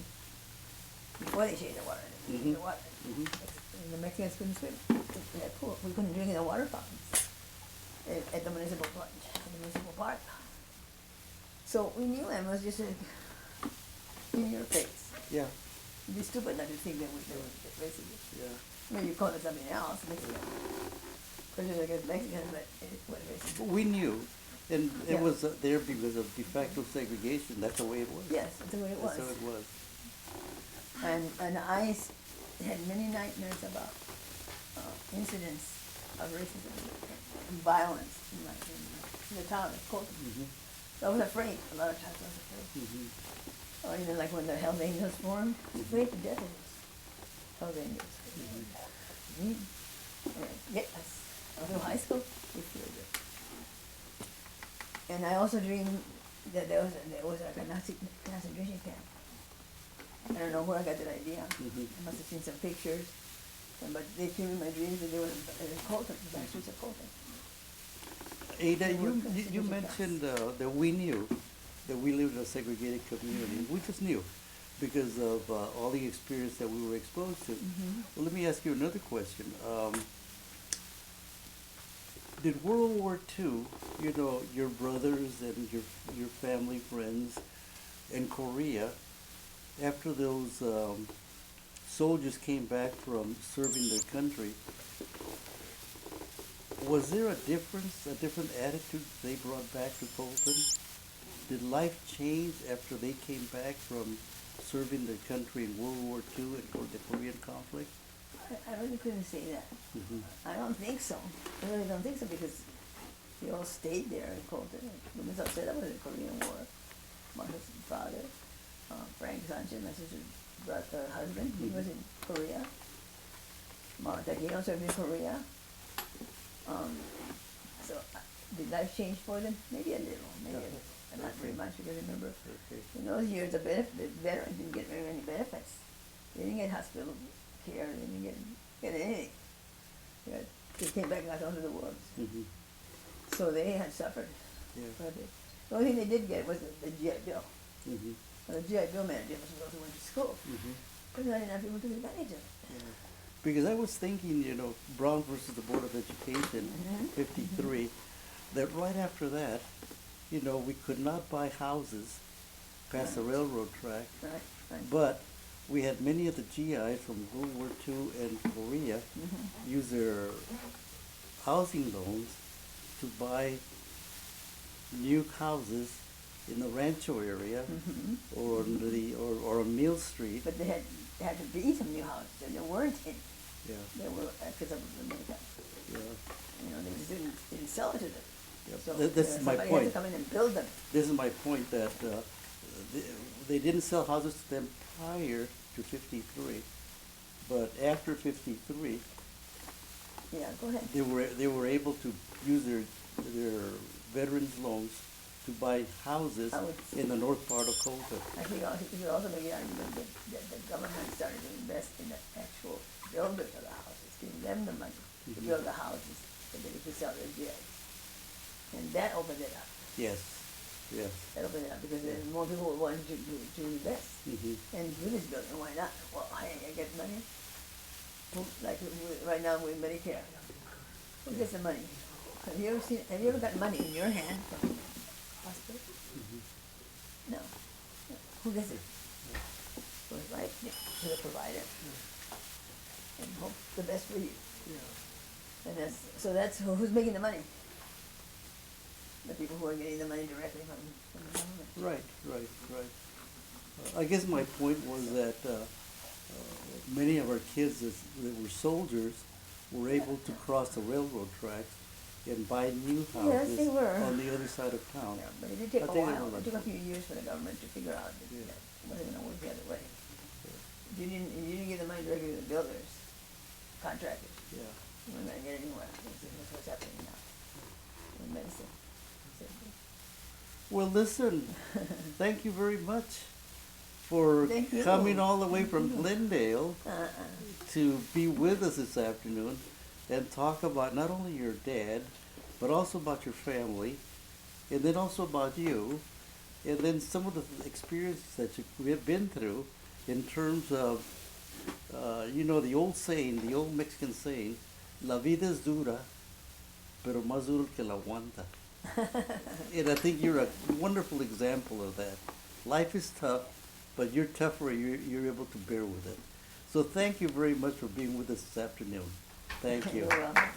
Before they change the water, they change the water. And the Mexicans couldn't swim in that pool. We couldn't drink in the water fountains at the municipal plunge, at the municipal park. So we knew them. It was just like in your face. Yeah, It'd be stupid not to think that we were basically. yeah. I mean, you call it something else, Mexican. Prejudice against Mexicans, but it was basically. We knew, and it Yeah. was there because of de facto segregation. That's the way it was. Yes, that's the way it was. That's how it was. And I had many nightmares about incidents of racism and violence in the town of Colton. So I was afraid. A lot of times I was afraid. Or even like when the Hells Angels formed, afraid to death of those Hells Angels. Get us. I was in high school. We feared it. And I also dreamed that there was like a Nazi concentration camp. I don't know where I got that idea. I must have seen some pictures. But they came in my dreams and they were in Colton, the back streets of Colton. Ada, They were you concentration mentioned that we knew that we lived in a segregated community. We just knew because of all the experience that we were exposed to. Well, let me ask you another question. Did World War II, you know, your brothers and your family friends in Korea, after those soldiers came back from serving their country, was there a different attitude they brought back to Colton? Did life change after they came back from serving their country in World War II and for the Korean conflict? I really couldn't say that. I don't think so. I really don't think so because they all stayed there in Colton. When I said that was the Korean War. Martha's father, Frank Sanchez, my sister's brother, husband, he was in Korea. Martha, he also served in Korea. So did life change for them? Maybe a little, maybe a little. And not very much because remember, in those years the veterans didn't get very many benefits. They didn't get hospital care, they didn't get anything. They came back out onto the world. So they had suffered. Yeah. But the only thing they did get was the GI Bill. Well, the GI Bill meant those who went to school. But not enough people took advantage of it. Yeah. Because I was thinking, you know, Brown versus the Board of Education, 53, that right after that, you know, we could not buy houses past the railroad track, Right. but we had many of the GIs from World War II and Korea use their housing loans to buy new houses in the Rancho area or on Mill Street. But they had to be some new houses, and there weren't any. Yeah, They were because of the makeup. yeah. You know, they just didn't sell it to them. Yeah. So This is my somebody had point. to come in and build them. This is my point that they didn't sell houses to them prior to 53, but after 53, Yeah, go ahead. they were able to use their veterans loans to buy houses I would in the north part of Colton. I think you could also make the argument that the government started to invest in the actual builders of the houses, giving them the money to build the houses that they could sell their GIs. And that opened it up. Yes, yes. That opened it up because then more people wanted to invest. And do this building, why not? Well, hey, I get money. Like right now with Medicare. Who gets the money? Have you ever got money in your hand from hospital? No. Who gets it? Goes right to the provider. And hope the best for you. And that's who's making the money. the people who are getting the money directly from the government. Right. I guess my point was that many of our kids that were soldiers were able to cross the railroad tracks and buy new Yes, houses they were. on the other side of town. Yeah, but it did take I a think they while. were It took a like- few years for the government to figure out that Yeah. it wasn't gonna work the other way. You didn't give the money directly to the builders, contractors. Yeah. You weren't gonna get anywhere. That's what's happening now with medicine. So, Well, listen, thank you very much for Thank you. coming all the way Thank from you. Glendale uh-uh. to be with us this afternoon and talk about not only your dad, but also about your family, and then also about you, and then some of the experiences that you have been through in terms of, the old saying, the old Mexican saying, la vida es dura, pero más duro que la aguanta. And I think you're a wonderful example of that. Life is tough, but you're tougher, you're able to bear with it. So thank you very much for being with us this afternoon. Thank you. You're welcome.